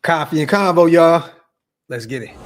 Coffee and Convo, y'all. Let's get it.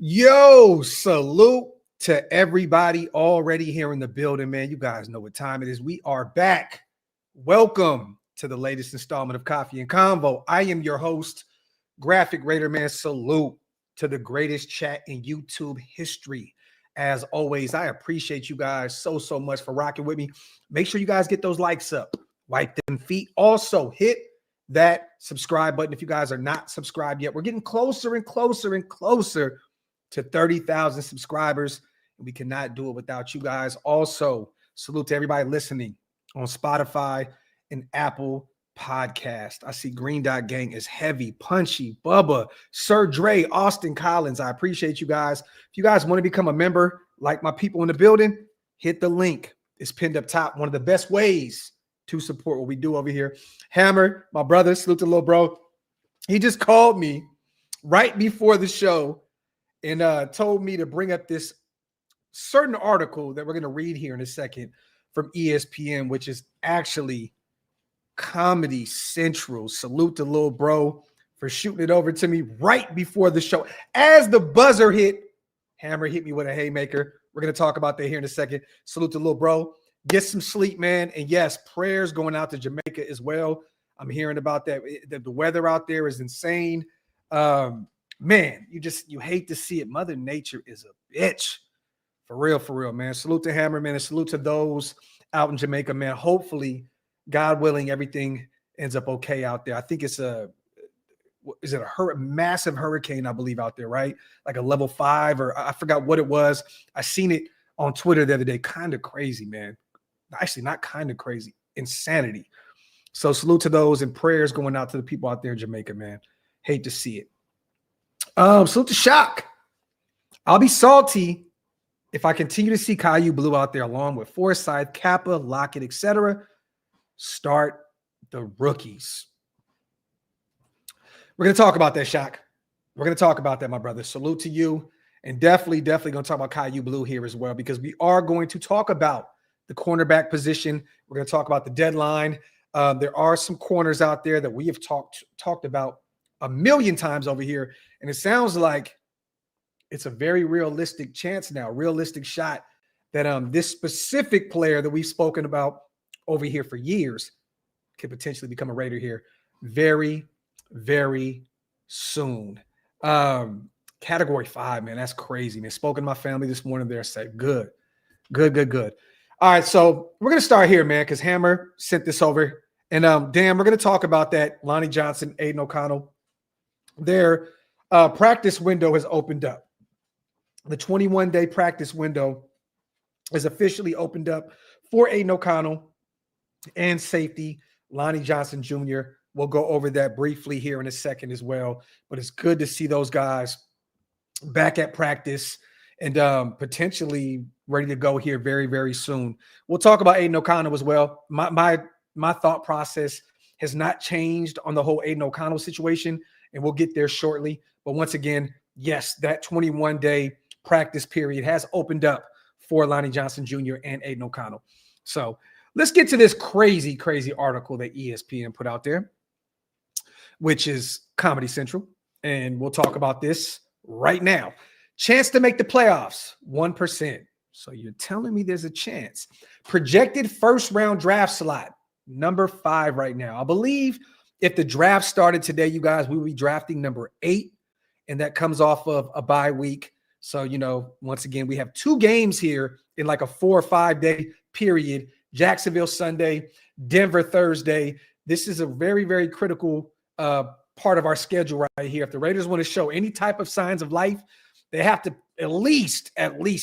Yo, salute to everybody already here in the building, man. You guys know what time it is. We are back. Welcome to the latest installment of Coffee and Convo. I am your host, Graphk Raider, man. Salute to the greatest chat in YouTube history. As always, I appreciate you guys so much for rocking with me. Make sure you guys get those likes up. Wipe them feet. Also, hit that subscribe button if you guys are not subscribed yet. We're getting closer and closer to 30,000 subscribers, and we cannot do it without you guys. Also, salute to everybody listening on Spotify and Apple Podcast. I see Green Dot Gang is heavy, Punchy, Bubba, Sir Dre, Austin Collins. I appreciate you guys. If you guys want to become a member, like my people in the building, hit the link. It's pinned up top. One of the best ways to support what we do over here. Hammer, my brother, salute to little bro. He just called me right before the show and told me to bring up this certain article that we're going to read here in a second from ESPN, which is actually Comedy Central. Salute to little bro for shooting it over to me right before the show. As the buzzer hit, Hammer hit me with a haymaker. We're going to talk about that here in a second. Salute to little bro. Get some sleep, man. And yes, prayers going out to Jamaica as well. I'm hearing about that. The weather out there is insane. Man, you hate to see it. Mother Nature is a bitch. For real, man. Salute to Hammer, man, and salute to those out in Jamaica, man. Hopefully, God willing, everything ends up okay out there. I think it's a massive hurricane, I believe, out there, right? Like a level 5, or I forgot what it was. I seen it on Twitter the other day. Kind of crazy, man. Actually, not kind of crazy. Insanity. So salute to those, and prayers going out to the people out there in Jamaica, man. Hate to see it. Salute to Shock. I'll be salty if I continue to see Caillou Blue out there along with Forsyth, Kappa, Lockett, etc. Start the rookies. We're going to talk about that, Shock. We're going to talk about that, my brother. Salute to you. And definitely going to talk about Caillou Blue here as well, because we are going to talk about the cornerback position. We're going to talk about the deadline. There are some corners out there that we have talked about a million times over here, and it sounds like it's a very realistic chance now, realistic shot that this specific player that we've spoken about over here for years could potentially become a Raider here very, very soon. Category 5, man, that's crazy, man. Spoken to my family this morning. They're saying good. All right, so we're gonna start here, man, because Hammer sent this over, and Dan, we're gonna talk about that. Lonnie Johnson, Aiden O'Connell. Their practice window has opened up. The 21-day practice window is officially opened up for Aiden O'Connell and safety Lonnie Johnson Jr. We'll go over that briefly here in a second as well. But it's good to see those guys back at practice and potentially ready to go here very, very soon. We'll talk about Aiden O'Connell as well. My thought process has not changed on the whole Aiden O'Connell situation, and we'll get there shortly. But once again, yes, that 21-day practice period has opened up for Lonnie Johnson Jr. and Aiden O'Connell. So let's get to this crazy article that ESPN put out there, which is Comedy Central. And we'll talk about this right now. Chance to make the playoffs, 1%. So you're telling me there's a chance. Projected first-round draft slot, number 5 right now. I believe if the draft started today, you guys, we would be drafting number 8, and that comes off of a bye week. So, once again, we have 2 games here in like a 4 or 5 day period. Jacksonville Sunday, Denver Thursday. This is a very, very critical part of our schedule right here. If the Raiders want to show any type of signs of life, They have to at least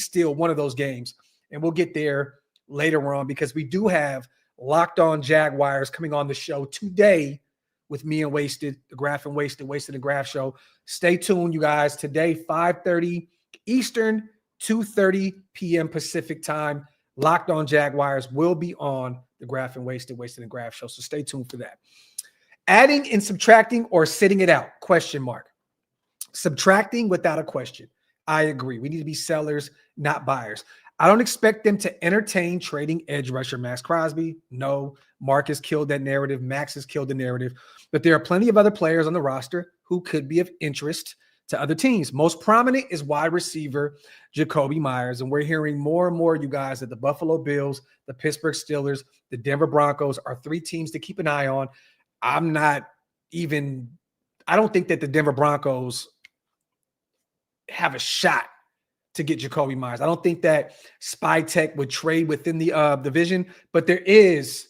steal one of those games. And we'll get there later on because we do have Locked On Jaguars coming on the show today with me and Wasted, the Graphk and Wasted and Graphk show. Stay tuned, you guys. Today, 5:30 Eastern, 2:30 p.m. Pacific time. Locked On Jaguars will be on the Graphk and Wasted and Graphk show. So stay tuned for that. Adding and subtracting or sitting it out? Question mark. Subtracting without a question. I agree. We need to be sellers, not buyers. I don't expect them to entertain trading edge rusher Max Crosby. No, Mark has killed that narrative. Max has killed the narrative. But there are plenty of other players on the roster who could be of interest to other teams. Most prominent is wide receiver Jakobi Meyers. And we're hearing more and more, you guys, that the Buffalo Bills, the Pittsburgh Steelers, the Denver Broncos are three teams to keep an eye on. I don't think that the Denver Broncos have a shot to get Jakobi Meyers. I don't think that Spy Tech would trade within the division, but there is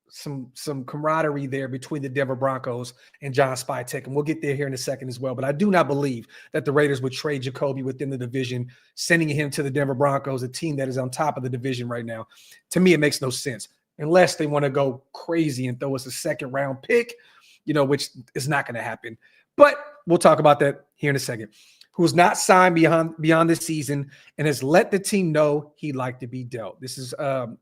some camaraderie there between the Denver Broncos and John Spy Tech, and we'll get there here in a second as well. But I do not believe that the Raiders would trade Jakobi within the division, sending him to the Denver Broncos, a team that is on top of the division right now. To me, it makes no sense unless they want to go crazy and throw us a second-round pick, which is not going to happen. But we'll talk about that here in a second. Who's not signed beyond this season and has let the team know he'd like to be dealt. This is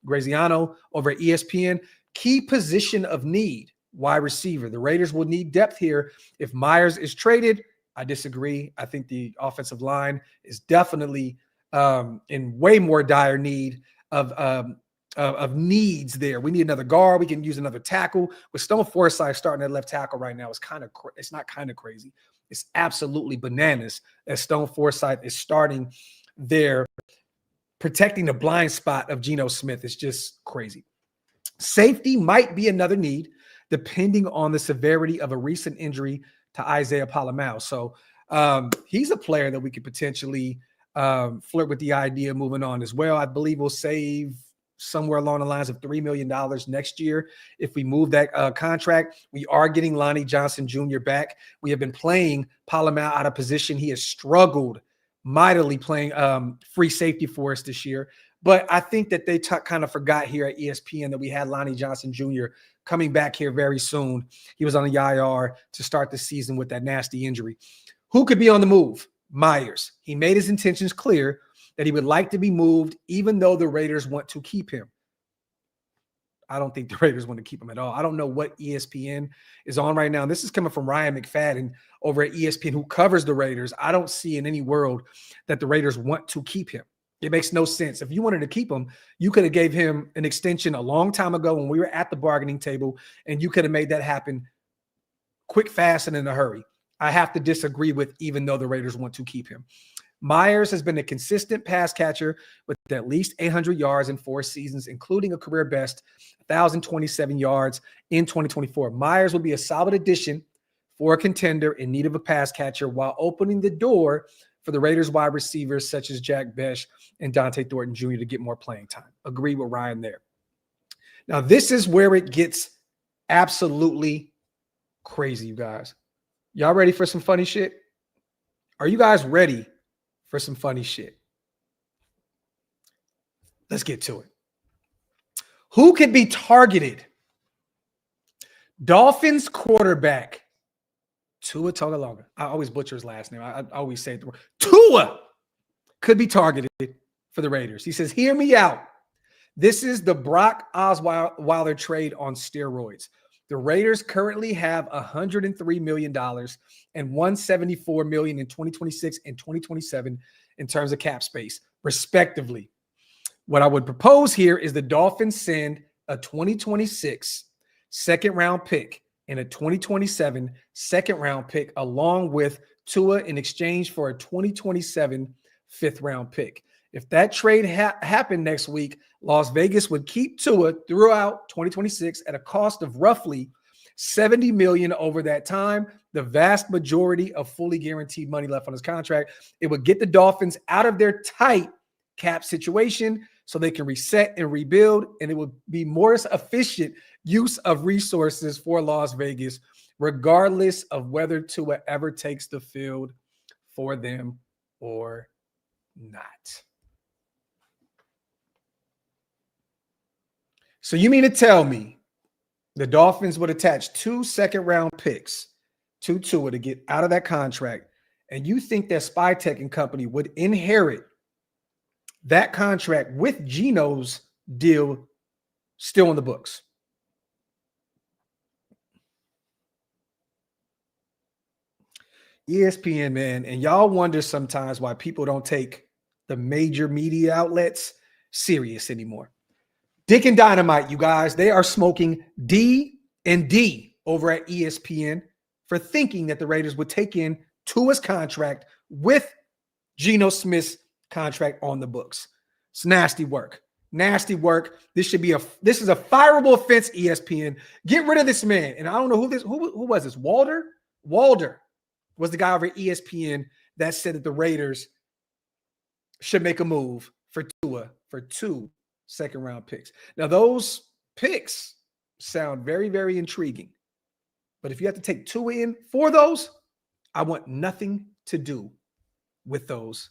Graziano over at ESPN. Key position of need, wide receiver. The Raiders will need depth here. If Meyers is traded, I disagree. I think the offensive line is definitely in way more dire need of needs there. We need another guard. We can use another tackle. With Stone Forsythe starting at left tackle right now, it's not kind of crazy. It's absolutely bananas that Stone Forsythe is starting there, protecting the blind spot of Geno Smith. It's just crazy. Safety might be another need, depending on the severity of a recent injury to Isaiah Palamau. So he's a player that we could potentially flirt with the idea of moving on as well. I believe we'll save somewhere along the lines of $3 million next year if we move that contract. We are getting Lonnie Johnson Jr. back. We have been playing Palamau out of position. He has struggled mightily playing free safety for us this year. But I think that they kind of forgot here at ESPN that we had Lonnie Johnson Jr. coming back here very soon. He was on the IR to start the season with that nasty injury. Who could be on the move? Meyers. He made his intentions clear that he would like to be moved, even though the Raiders want to keep him. I don't think the Raiders want to keep him at all. I don't know what ESPN is on right now. This is coming from Ryan McFadden over at ESPN, who covers the Raiders. I don't see in any world that the Raiders want to keep him. It makes no sense. If you wanted to keep him, you could have gave him an extension a long time ago when we were at the bargaining table, and you could have made that happen quick, fast, and in a hurry. I have to disagree with, even though the Raiders want to keep him. Meyers has been a consistent pass catcher with at least 800 yards in 4 seasons, including a career best 1,027 yards in 2024. Meyers will be a solid addition for a contender in need of a pass catcher while opening the door for the Raiders wide receivers such as Jack Besh and Dante Thornton Jr. to get more playing time. Agree with Ryan there. Now, this is where it gets absolutely crazy, you guys. Y'all ready for some funny shit? Are you guys ready for some funny shit? Let's get to it. Who could be targeted? Dolphins quarterback Tua Tagovailoa. I always butcher his last name. I always say it the wrong. Tua could be targeted for the Raiders. He says, hear me out. This is the Brock Osweiler trade on steroids. The Raiders currently have $103 million and $174 million in 2026 and 2027 in terms of cap space, respectively. What I would propose here is the Dolphins send a 2026 second-round pick and a 2027 second-round pick along with Tua in exchange for a 2027 fifth-round pick. If that trade happened next week, Las Vegas would keep Tua throughout 2026 at a cost of roughly $70 million over that time, the vast majority of fully guaranteed money left on his contract. It would get the Dolphins out of their tight cap situation so they can reset and rebuild, and it would be more efficient use of resources for Las Vegas, regardless of whether Tua ever takes the field for them or not. So you mean to tell me the Dolphins would attach 2 second-round picks to Tua to get out of that contract, and you think that Spytech and company would inherit that contract with Geno's deal still in the books? ESPN, man, and y'all wonder sometimes why people don't take the major media outlets serious anymore. Dick and Dynamite, you guys, they are smoking D&D over at ESPN for thinking that the Raiders would take in Tua's contract with Geno Smith's contract on the books. It's nasty work. Nasty work. This is a fireable offense, ESPN. Get rid of this man. And I don't know who was this? Walder was the guy over at ESPN that said that the Raiders should make a move for Tua for 2 second-round picks. Now, those picks sound very, very intriguing. But if you have to take Tua in for those, I want nothing to do with those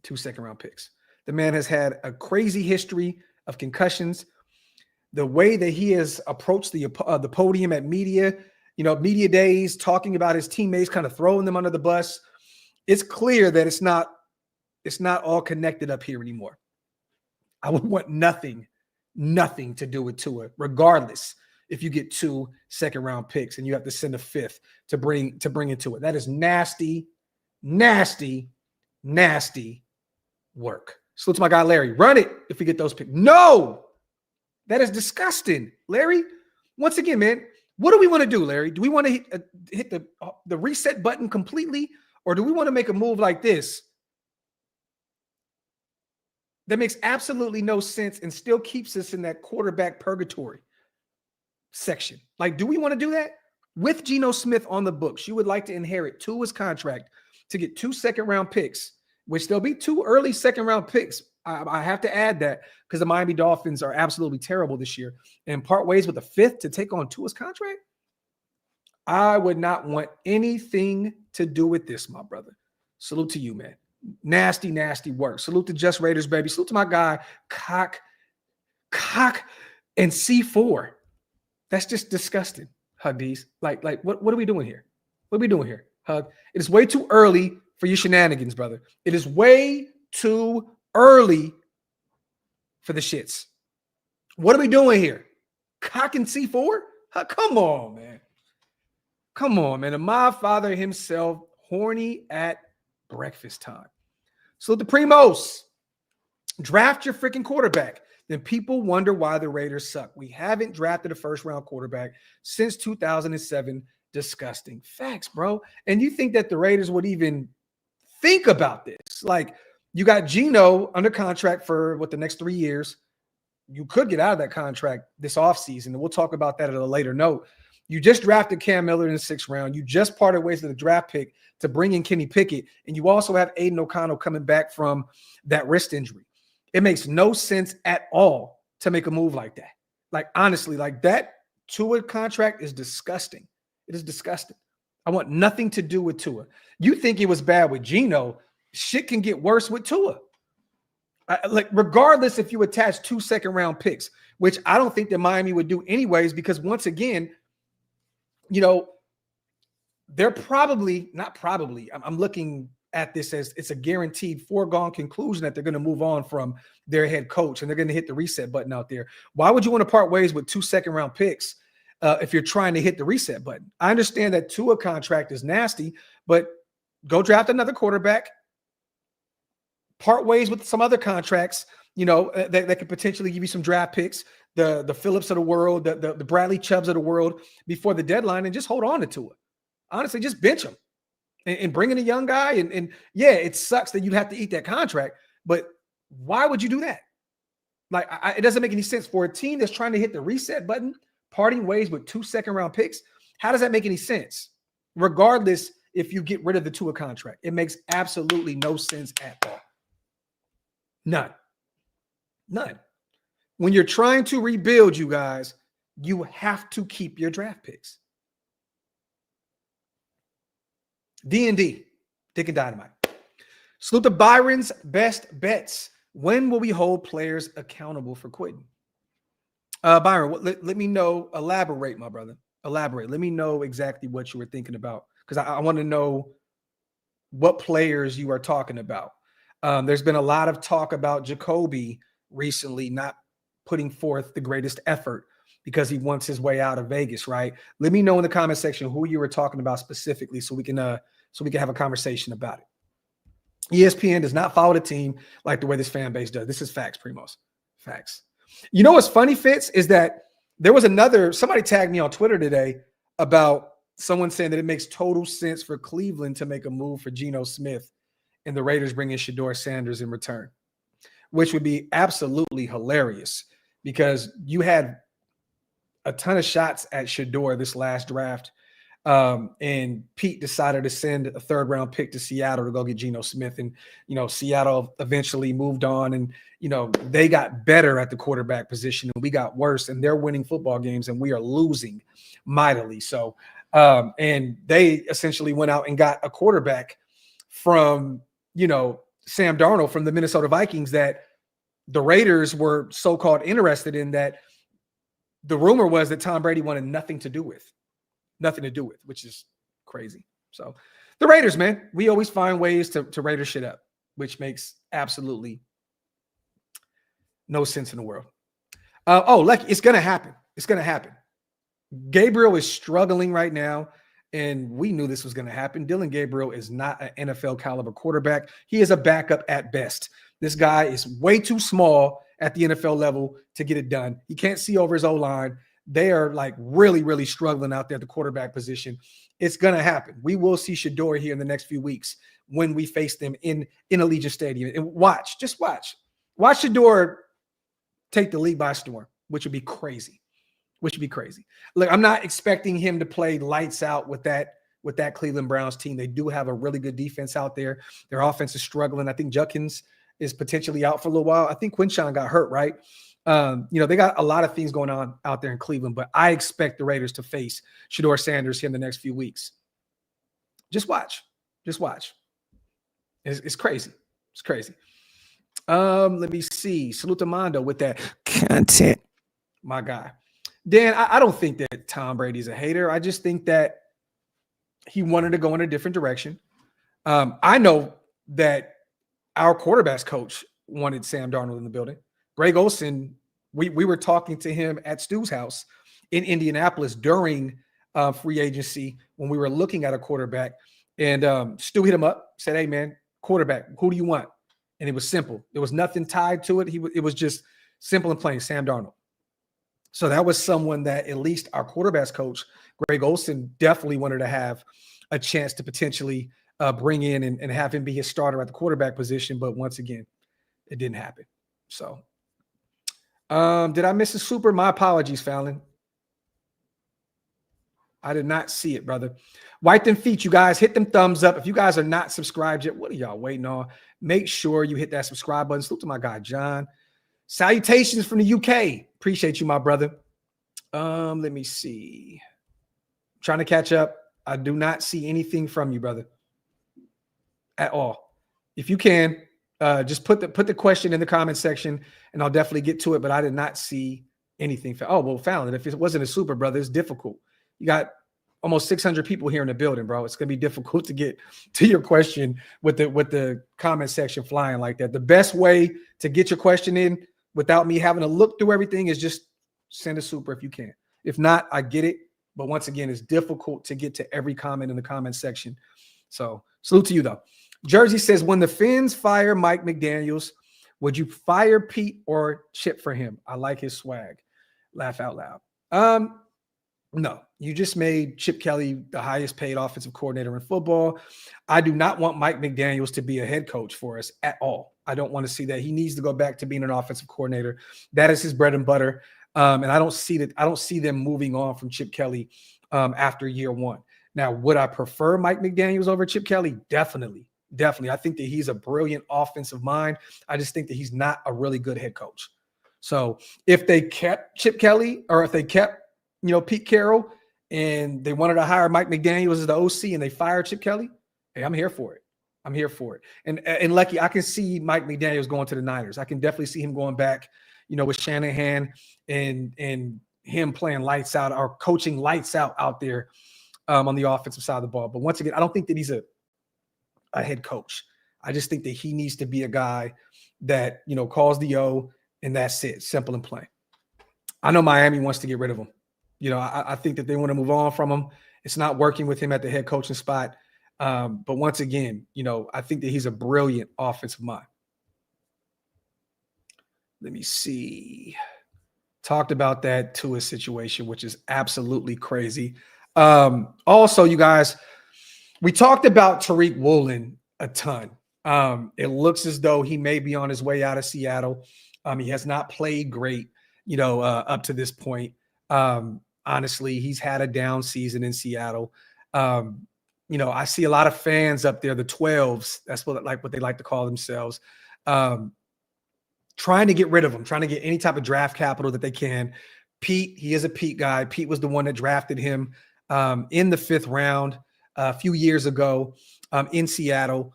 2 second-round picks. The man has had a crazy history of concussions. The way that he has approached the podium at media days, talking about his teammates, kind of throwing them under the bus, it's clear that it's not all connected up here anymore. I would want nothing to do with Tua, regardless if you get 2 second-round picks and you have to send a 5th to bring into it. That is nasty, nasty, nasty work. Salute to my guy, Larry. Run it if we get those picks. No, that is disgusting. Larry, once again, man, what do we want to do, Larry? Do we want to hit the reset button completely, or do we want to make a move like this that makes absolutely no sense and still keeps us in that quarterback purgatory section? Like, do we want to do that? With Geno Smith on the books, you would like to inherit Tua's contract to get 2 second-round picks, which there'll be 2 early second-round picks. I have to add that because the Miami Dolphins are absolutely terrible this year, and part ways with a 5th to take on Tua's contract. I would not want anything to do with this, my brother. Salute to you, man. Nasty, nasty work. Salute to Just Raiders, baby. Salute to my guy, Cock, and C4. That's just disgusting, Huggies. Like, what are we doing here? What are we doing here, Hug? It is way too early for your shenanigans, brother. It is way too early for the shits. What are we doing here? Cock and C4? Come on, man. Come on, man. And my father himself, horny at breakfast time. So the Primos, draft your freaking quarterback. Then people wonder why the Raiders suck. We haven't drafted a first-round quarterback since 2007. Disgusting. Facts, bro. And you think that the Raiders would even think about this? Like, you got Geno under contract for the next 3 years. You could get out of that contract this offseason, and we'll talk about that at a later note. You just drafted Cam Miller in the 6th round. You just parted ways with the draft pick to bring in Kenny Pickett. And you also have Aiden O'Connell coming back from that wrist injury. It makes no sense at all to make a move like that. Like, honestly, like that Tua contract is disgusting. It is disgusting. I want nothing to do with Tua. You think it was bad with Geno. Shit can get worse with Tua. Regardless if you attach 2 second-round picks, which I don't think that Miami would do anyways, because once again, they're I'm looking at this as it's a guaranteed foregone conclusion that they're going to move on from their head coach and they're going to hit the reset button out there. Why would you want to part ways with 2 second-round picks if you're trying to hit the reset button? I understand that Tua contract is nasty, but go draft another quarterback, part ways with some other contracts, that could potentially give you some draft picks, the Phillips of the world, the Bradley Chubbs of the world before the deadline, and just hold on to Tua. Honestly, just bench him and bring in a young guy. And yeah, it sucks that you have to eat that contract, but why would you do that? Like, it doesn't make any sense for a team that's trying to hit the reset button, parting ways with 2 second-round picks. How does that make any sense? Regardless, if you get rid of the Tua contract, it makes absolutely no sense at all. None. When you're trying to rebuild, you guys, you have to keep your draft picks. D&D, Dick and Dynamite. Salute to Byron's best bets. When will we hold players accountable for quitting? Byron, let me know. Elaborate, my brother. Elaborate. Let me know exactly what you were thinking about, because I want to know what players you are talking about. There's been a lot of talk about Jacoby recently not putting forth the greatest effort because he wants his way out of Vegas, right? Let me know in the comment section who you were talking about specifically, so we can have a conversation about it. ESPN does not follow the team like the way this fan base does. This is facts, Primos. Facts. You know what's funny, Fitz, is that there was somebody tagged me on Twitter today about someone saying that it makes total sense for Cleveland to make a move for Geno Smith and the Raiders bring in Shedeur Sanders in return, which would be absolutely hilarious, because you had a ton of shots at Shedeur this last draft. And Pete decided to send a 3rd-round pick to Seattle to go get Geno Smith. And, Seattle eventually moved on, and, they got better at the quarterback position and we got worse, and they're winning football games and we are losing mightily. So, and they essentially went out and got a quarterback from, Sam Darnold from the Minnesota Vikings that the Raiders were so-called interested in, that the rumor was that Tom Brady wanted nothing to do with, which is crazy. So the Raiders, man, we always find ways to Raider shit up, which makes absolutely no sense in the world. It's going to happen. It's going to happen. Gabriel is struggling right now, and we knew this was going to happen. Dylan Gabriel is not an NFL caliber quarterback. He is a backup at best. This guy is way too small at the NFL level to get it done. He can't see over his O-line. They are like really, really struggling out there at the quarterback position. It's going to happen. We will see Shedeur here in the next few weeks when we face them in Allegiant Stadium. And just watch Shedeur take the league by storm, which would be crazy. Look, I'm not expecting him to play lights out with that Cleveland Browns team. They do have a really good defense out there. Their offense is struggling. I think Judkins is potentially out for a little while. I think Quinshawn got hurt, right? They got a lot of things going on out there in Cleveland, but I expect the Raiders to face Shedeur Sanders here in the next few weeks. Just watch. It's crazy. It's crazy. Let me see. Salute to Mondo with that content. My guy. Dan, I don't think that Tom Brady's a hater. I just think that he wanted to go in a different direction. I know that our quarterbacks coach wanted Sam Darnold in the building. Greg Olsen, we were talking to him at Stu's house in Indianapolis during free agency when we were looking at a quarterback. And Stu hit him up, said, "Hey, man, quarterback, who do you want?" And it was simple. There was nothing tied to it. It was just simple and plain, Sam Darnold. So that was someone that at least our quarterbacks coach, Greg Olsen, definitely wanted to have a chance to potentially bring in and have him be his starter at the quarterback position. But once again, it didn't happen. So did I miss a super? My apologies, Fallon. I did not see it, brother. Wipe them feet, you guys. Hit them thumbs up. If you guys are not subscribed yet, what are y'all waiting on? Make sure you hit that subscribe button. Salute to my guy, John. Salutations from the UK. Appreciate you, my brother. Let me see. Trying to catch up. I do not see anything from you, brother, at all. If you can, just put the question in the comment section, and I'll definitely get to it. But I did not see anything. Fallon, if it wasn't a super, brother, it's difficult. You got almost 600 people here in the building, bro. It's gonna be difficult to get to your question with the comment section flying like that. The best way to get your question in without me having to look through everything is just send a super if you can. If not, I get it. But once again, it's difficult to get to every comment in the comment section. So salute to you, though. Jersey says, when the Finns fire Mike McDaniels, would you fire Pete or chip for him? I like his swag. Laugh out loud. No, you just made Chip Kelly the highest paid offensive coordinator in football. I do not want Mike McDaniels to be a head coach for us at all. I don't want to see that. He needs to go back to being an offensive coordinator. That is his bread and butter. And I don't see that. I don't see them moving on from Chip Kelly after year one. Now, would I prefer Mike McDaniels over Chip Kelly? Definitely. I think that he's a brilliant offensive mind. I just think that he's not a really good head coach. So if they kept Chip Kelly, or if they kept, Pete Carroll, and they wanted to hire Mike McDaniels as the OC and they fired Chip Kelly, hey, I'm here for it. I'm here for it. And Lucky, I can see Mike McDaniels going to the Niners. I can definitely see him going back, with Shanahan and him playing lights out or coaching lights out there on the offensive side of the ball. But once again, I don't think that he's a head coach. I just think that he needs to be a guy that, calls the O, and that's it. Simple and plain. I know Miami wants to get rid of him. I think that they want to move on from him. It's not working with him at the head coaching spot. But once again, I think that he's a brilliant offensive mind. Let me see. Talked about that Tua situation, which is absolutely crazy. Also, you guys, we talked about Tariq Woolen a ton. It looks as though he may be on his way out of Seattle. He has not played great, up to this point. Honestly, he's had a down season in Seattle. I see a lot of fans up there, the 12s, that's what they like to call themselves, trying to get rid of him, trying to get any type of draft capital that they can. Pete, he is a Pete guy. Pete was the one that drafted him in the 5th round a few years ago in Seattle.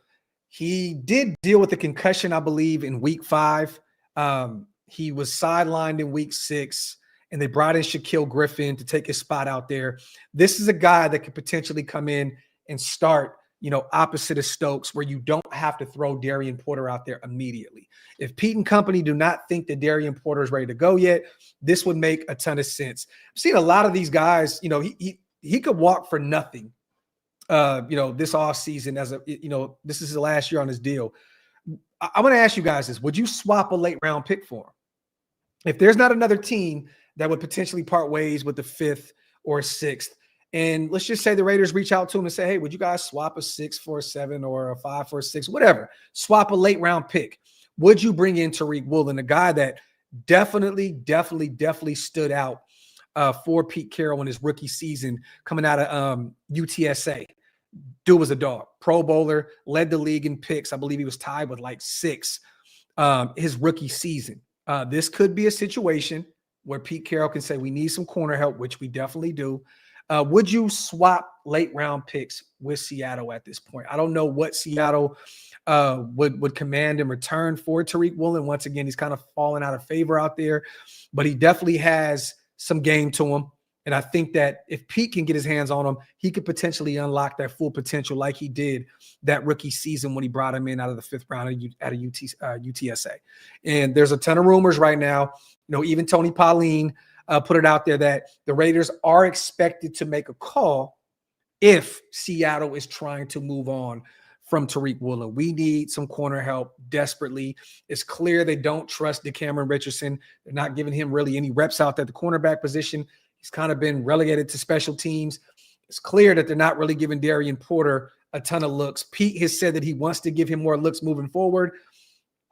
He did deal with a concussion, I believe, in week 5. He was sidelined in week 6, and they brought in Shaquille Griffin to take his spot out there. This is a guy that could potentially come in and start, opposite of Stokes, where you don't have to throw Darian Porter out there immediately. If Pete and company do not think that Darian Porter is ready to go yet, this would make a ton of sense. I've seen a lot of these guys, he could walk for nothing, this offseason as this is the last year on his deal. I want to ask you guys this. Would you swap a late round pick for him? If there's not another team that would potentially part ways with the 5th or 6th, and let's just say the Raiders reach out to him and say, hey, would you guys swap a 6 for a 7 or a 5 for a 6, whatever, swap a late round pick? Would you bring in Tariq Woolen, a guy that definitely stood out for Pete Carroll in his rookie season coming out of UTSA? Dude was a dog, Pro Bowler, led the league in picks. I believe he was tied with like 6 his rookie season. This could be a situation where Pete Carroll can say, we need some corner help, which we definitely do. Would you swap late round picks with Seattle at this point? I don't know what Seattle would command in return for Tariq Woolen. Once again, he's kind of fallen out of favor out there, but he definitely has some game to him. And I think that if Pete can get his hands on him, he could potentially unlock that full potential like he did that rookie season when he brought him in out of the 5th round out of UTSA. And there's a ton of rumors right now. Even Tony Pauline put it out there that the Raiders are expected to make a call if Seattle is trying to move on from Tariq Woolen. We need some corner help desperately. It's clear they don't trust DeCameron Richardson. They're not giving him really any reps out at the cornerback position. He's kind of been relegated to special teams. It's clear that they're not really giving Darian Porter a ton of looks. Pete has said that he wants to give him more looks moving forward.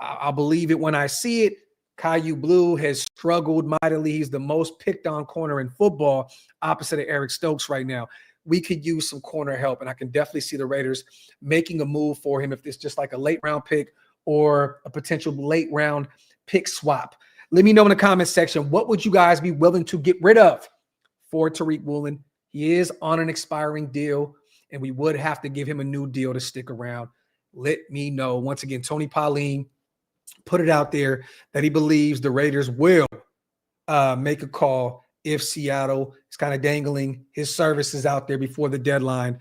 I'll believe it when I see it. Caillou Blue has struggled mightily. He's the most picked on corner in football opposite of Eric Stokes right now. We could use some corner help, and I can definitely see the Raiders making a move for him if it's just like a late round pick or a potential late round pick swap. Let me know in the comment section, what would you guys be willing to get rid of for Tariq Woolen? He is on an expiring deal, and we would have to give him a new deal to stick around. Let me know. Once again, Tony Pauline put it out there that he believes the Raiders will make a call if Seattle is kind of dangling his services out there before the deadline.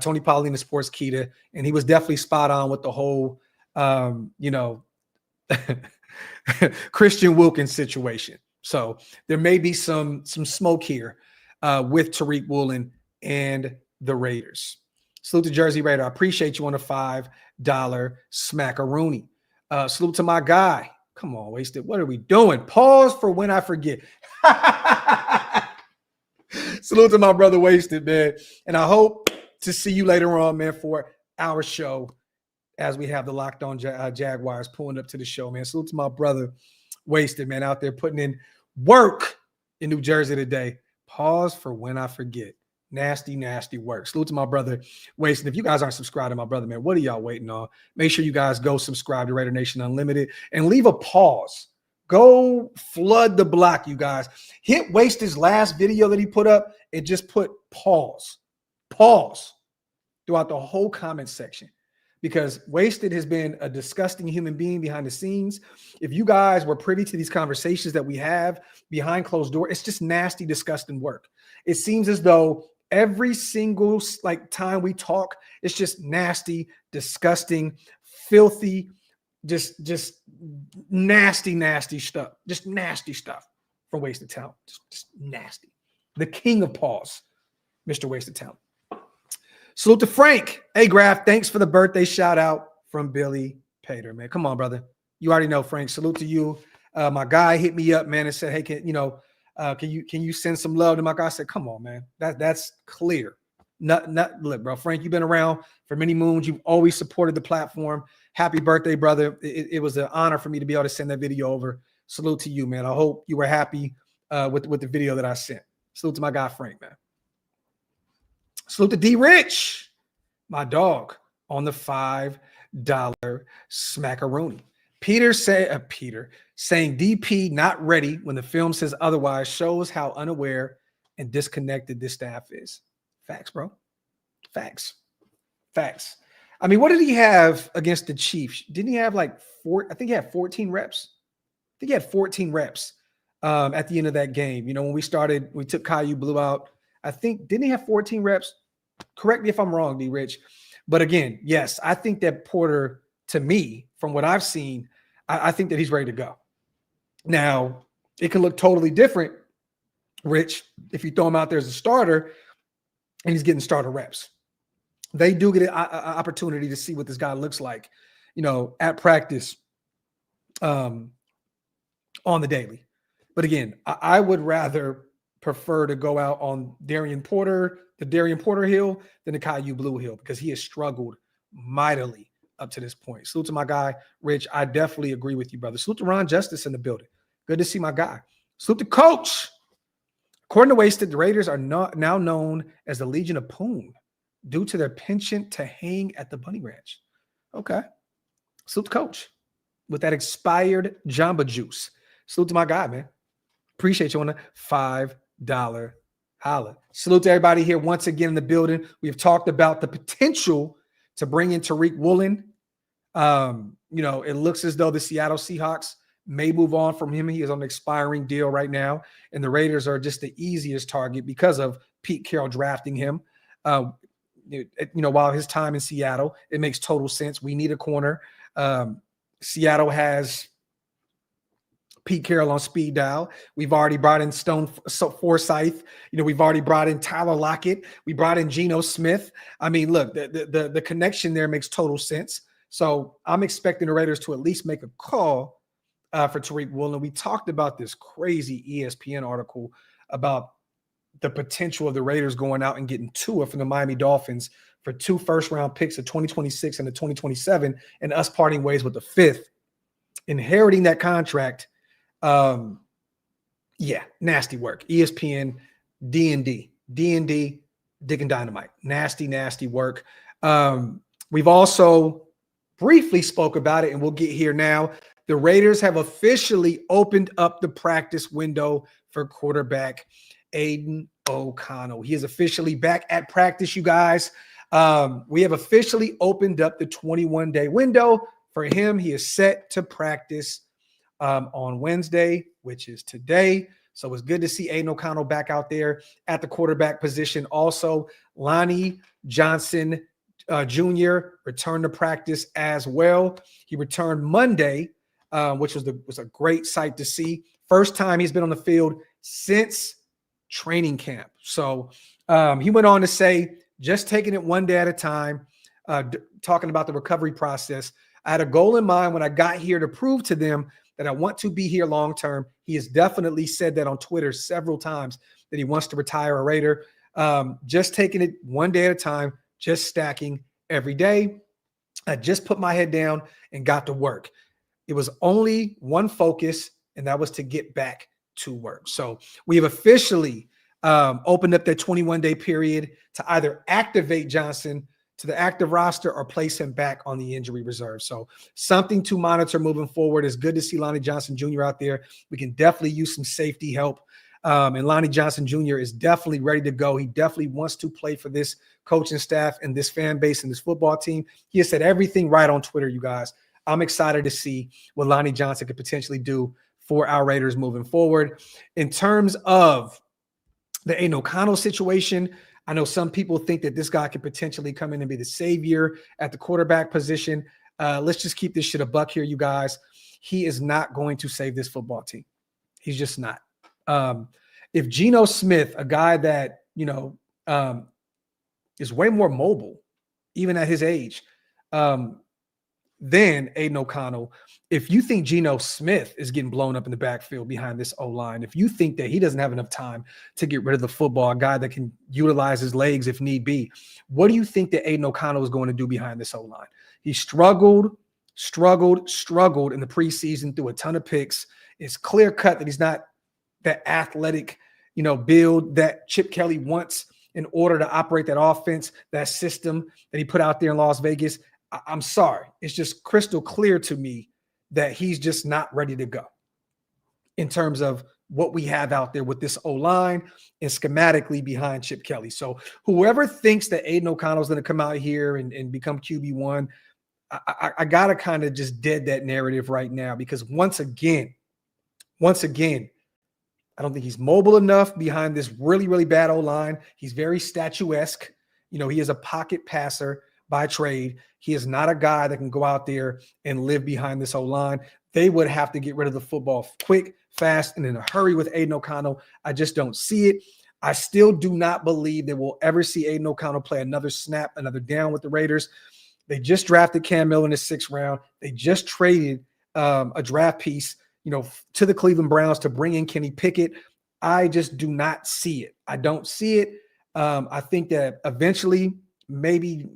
Tony Pauline is Sportskeeda, and he was definitely spot on with the whole, Christian Wilkins situation. So there may be some smoke here with Tariq Woolen and the Raiders. Salute to Jersey Raider. I appreciate you on a $5 smackaroonie. Salute to my guy. Come on, Wasted. What are we doing? Pause for when I forget. Salute to my brother Wasted, man. And I hope to see you later on, man, for our show as we have the Locked On Jaguars pulling up to the show, man. Salute to my brother Wasted, man, out there putting in work in New Jersey today. Pause for when I forget. Nasty, nasty work. Salute to my brother Wasted. If you guys aren't subscribed to my brother, man, what are y'all waiting on? Make sure you guys go subscribe to Raider Nation Unlimited and leave a pause. Go flood the block, you guys. Hit Wasted's last video that he put up and just put pause. Pause throughout the whole comment section. because Wasted has been a disgusting human being behind the scenes. If you guys were privy to these conversations that we have behind closed door, it's just nasty, disgusting work. It seems as though every single time we talk, it's just nasty, disgusting, filthy, just nasty stuff. Just nasty stuff from Wasted Talent. Just nasty. The king of pause, Mr. Wasted Talent. Salute to Frank. Hey, Graphk, thanks for the birthday shout out from Billy Pater, man. Come on, brother. You already know, Frank. Salute to you. My guy hit me up, man, and said, hey, can you send some love to my guy? I said, come on, man. That's clear. Look, bro, Frank, you've been around for many moons. You've always supported the platform. Happy birthday, brother. It was an honor for me to be able to send that video over. Salute to you, man. I hope you were happy with the video that I sent. Salute to my guy, Frank, man. Salute to D Rich, my dog, on the $5 smackaroni. Peter saying DP not ready when the film says otherwise shows how unaware and disconnected this staff is. Facts, bro. Facts. I mean, what did he have against the Chiefs? Didn't he have I think he had 14 reps. I think he had 14 reps at the end of that game. You know, when we took Caillou Blue out. I think, didn't he have 14 reps? Correct me if I'm wrong, D Rich. But again, yes, I think that Porter, to me, from what I've seen, I think that he's ready to go. Now, it can look totally different, Rich, if you throw him out there as a starter and he's getting starter reps. They do get an opportunity to see what this guy looks like, you know, at practice on the daily. But again, I would rather prefer to go out on the Darian Porter Hill than the Caillou Blue Hill, because he has struggled mightily up to this point. Salute to my guy, Rich. I definitely agree with you, brother. Salute to Ron Justice in the building. Good to see my guy. Salute to Coach. According to Wasted, the Raiders are now known as the Legion of Poon due to their penchant to hang at the Bunny Ranch. Okay. Salute to Coach with that expired Jamba Juice. Salute to my guy, man. Appreciate you on the $5 holla. Salute to everybody here once again in the building. We've talked about the potential to bring in Tariq Woolen. You know, it looks as though the Seattle Seahawks may move on from him. He is on an expiring deal right now, and the Raiders are just the easiest target because of Pete Carroll drafting him. You know, while his time in Seattle, it makes total sense. We need a corner. Seattle has Pete Carroll on speed dial. We've already brought in Forsyth. You know, we've already brought in Tyler Lockett. We brought in Geno Smith. I mean, look, the connection there makes total sense. So I'm expecting the Raiders to at least make a call for Tariq Woolen. We talked about this crazy ESPN article about the potential of the Raiders going out and getting Tua from the Miami Dolphins for 2 first-round picks of 2026 and the 2027, and us parting ways with the 5th, inheriting that contract. Yeah, nasty work. ESPN, D&D, Dick and Dynamite. Nasty work. We've also briefly spoke about it, and we'll get here now. The Raiders have officially opened up the practice window for quarterback Aiden O'Connell. He is officially back at practice, you guys. We have officially opened up the 21-day window for him. He is set to practice on Wednesday, which is today. So it's good to see Aiden O'Connell back out there at the quarterback position. Also, Lonnie Johnson Jr. returned to practice as well. He returned Monday, which was a great sight to see. First time he's been on the field since training camp. So he went on to say, just taking it one day at a time, talking about the recovery process. I had a goal in mind when I got here to prove to them that I want to be here long term. He has definitely said that on Twitter several times that he wants to retire a Raider. Just taking it one day at a time, just stacking every day. I just put my head down and got to work. It was only one focus, and that was to get back to work. So we have officially opened up that 21-day period to either activate Johnson to the active roster or place him back on the injury reserve. So something to monitor moving forward. It's good to see Lonnie Johnson Jr. out there. We can definitely use some safety help. And Lonnie Johnson Jr. is definitely ready to go. He definitely wants to play for this coaching staff and this fan base and this football team. He has said everything right on Twitter, you guys. I'm excited to see what Lonnie Johnson could potentially do for our Raiders moving forward. In terms of the Aiden O'Connell situation, I know some people think that this guy could potentially come in and be the savior at the quarterback position. Let's just keep this shit a buck here, you guys. He is not going to save this football team. He's just not. If Geno Smith, a guy that, is way more mobile, even at his age, than Aiden O'Connell, if you think Geno Smith is getting blown up in the backfield behind this O-line, if you think that he doesn't have enough time to get rid of the football, a guy that can utilize his legs if need be, what do you think that Aiden O'Connell is going to do behind this O-line? He struggled in the preseason, threw a ton of picks. It's clear cut that he's not that athletic, build that Chip Kelly wants in order to operate that offense, that system that he put out there in Las Vegas. I'm sorry. It's just crystal clear to me that he's just not ready to go in terms of what we have out there with this O-line and schematically behind Chip Kelly. So whoever thinks that Aiden O'Connell is going to come out here and become QB1, I got to kind of just dead that narrative right now, because once again, I don't think he's mobile enough behind this really, really bad O-line. He's very statuesque. He is a pocket passer by trade. He is not a guy that can go out there and live behind this O-line. They would have to get rid of the football quick, fast, and in a hurry with Aiden O'Connell. I just don't see it. I still do not believe that we'll ever see Aiden O'Connell play another snap, another down with the Raiders. They just drafted Cam Miller in the 6th round. They just traded a draft piece, to the Cleveland Browns to bring in Kenny Pickett. I just do not see it. I don't see it. I think that eventually, maybe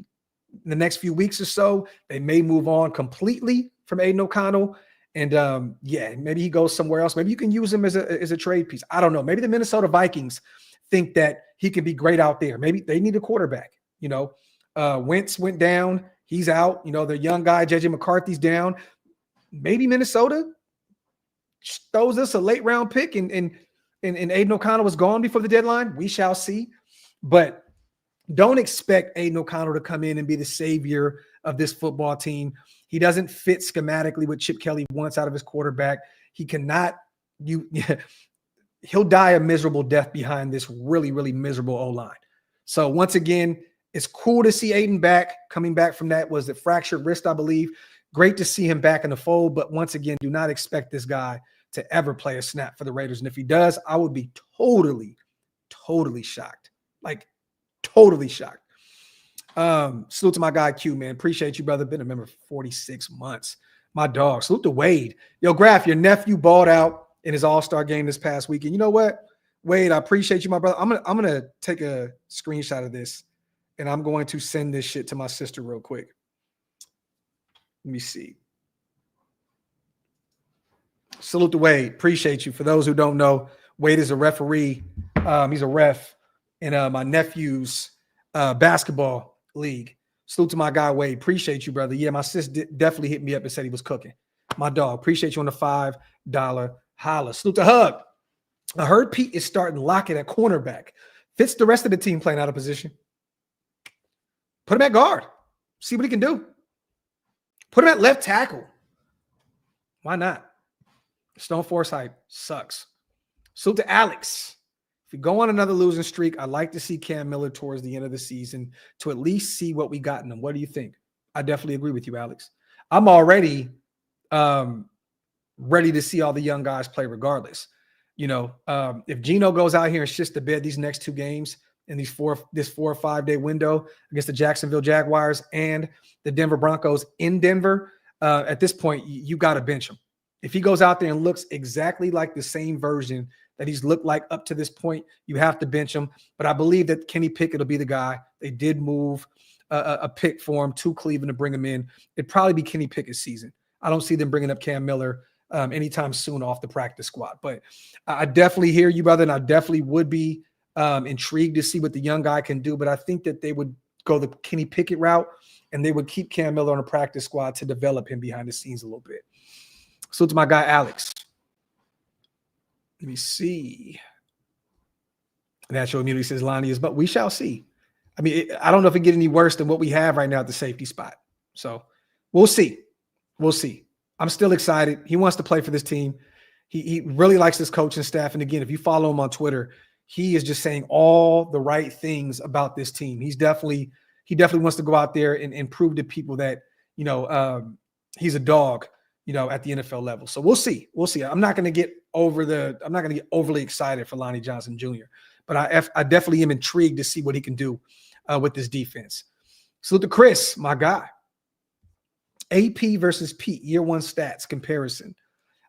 in the next few weeks or so, they may move on completely from Aiden O'Connell. And maybe he goes somewhere else. Maybe you can use him as a trade piece. I don't know. Maybe the Minnesota Vikings think that he could be great out there. Maybe they need a quarterback. Wentz went down. He's out. The young guy, JJ McCarthy's down. Maybe Minnesota throws us a late round pick and Aiden O'Connell was gone before the deadline. We shall see. But don't expect Aiden O'Connell to come in and be the savior of this football team. He doesn't fit schematically what Chip Kelly wants out of his quarterback. He cannot. He'll die a miserable death behind this really, really miserable O-line. So once again, it's cool to see Aiden coming back from that. Was it fractured wrist, I believe. Great to see him back in the fold. But once again, do not expect this guy to ever play a snap for the Raiders. And if he does, I would be totally, totally shocked. Like, totally shocked. Salute to my guy Q, man. Appreciate you, brother. Been a member for 46 months. My dog. Salute to Wade. Yo, Graphk, your nephew balled out in his all-star game this past weekend. You know what? Wade, I appreciate you, my brother. I'm gonna take a screenshot of this, and I'm going to send this shit to my sister real quick. Let me see. Salute to Wade. Appreciate you. For those who don't know, Wade is a referee. He's a ref in my nephew's basketball league. Salute to my guy Wade. Appreciate you, brother. Yeah, my sis definitely hit me up and said he was cooking. My dog. Appreciate you on the $5 holla. Salute to Hug. I heard Pete is starting Lockett at cornerback. Fits the rest of the team playing out of position. Put him at guard. See what he can do. Put him at left tackle. Why not? Stone Force hype sucks. Salute to Alex. If we go on another losing streak, I'd like to see Cam Miller towards the end of the season to at least see what we got in him. What do you think? I definitely agree with you, Alex. I'm already ready to see all the young guys play regardless. If Geno goes out here and shits the bed these next 2 games in this 4 or 5 day window against the Jacksonville Jaguars and the Denver Broncos in Denver, at this point, you got to bench him. If he goes out there and looks exactly like the same version that he's looked like up to this point, you have to bench him. But I believe that Kenny Pickett will be the guy. They did move a pick for him to Cleveland to bring him in. It'd probably be Kenny Pickett's season. I don't see them bringing up Cam Miller anytime soon off the practice squad. But I definitely hear you, brother, and I definitely would be intrigued to see what the young guy can do. But I think that they would go the Kenny Pickett route, and they would keep Cam Miller on the practice squad to develop him behind the scenes a little bit. So to my guy, Alex. Let me see. Natural immunity says Lonnie is, but we shall see. I mean, I don't know if it get any worse than what we have right now at the safety spot. So we'll see. We'll see. I'm still excited. He wants to play for this team. He really likes this coaching staff. And again, if you follow him on Twitter, he is just saying all the right things about this team. He definitely wants to go out there and prove to people that, he's a dog, at the NFL level. So we'll see. We'll see. I'm not going to get overly excited for Lonnie Johnson Jr., but I definitely am intrigued to see what he can do with this defense. Salute to Chris, my guy. AP versus Pete, year one stats comparison.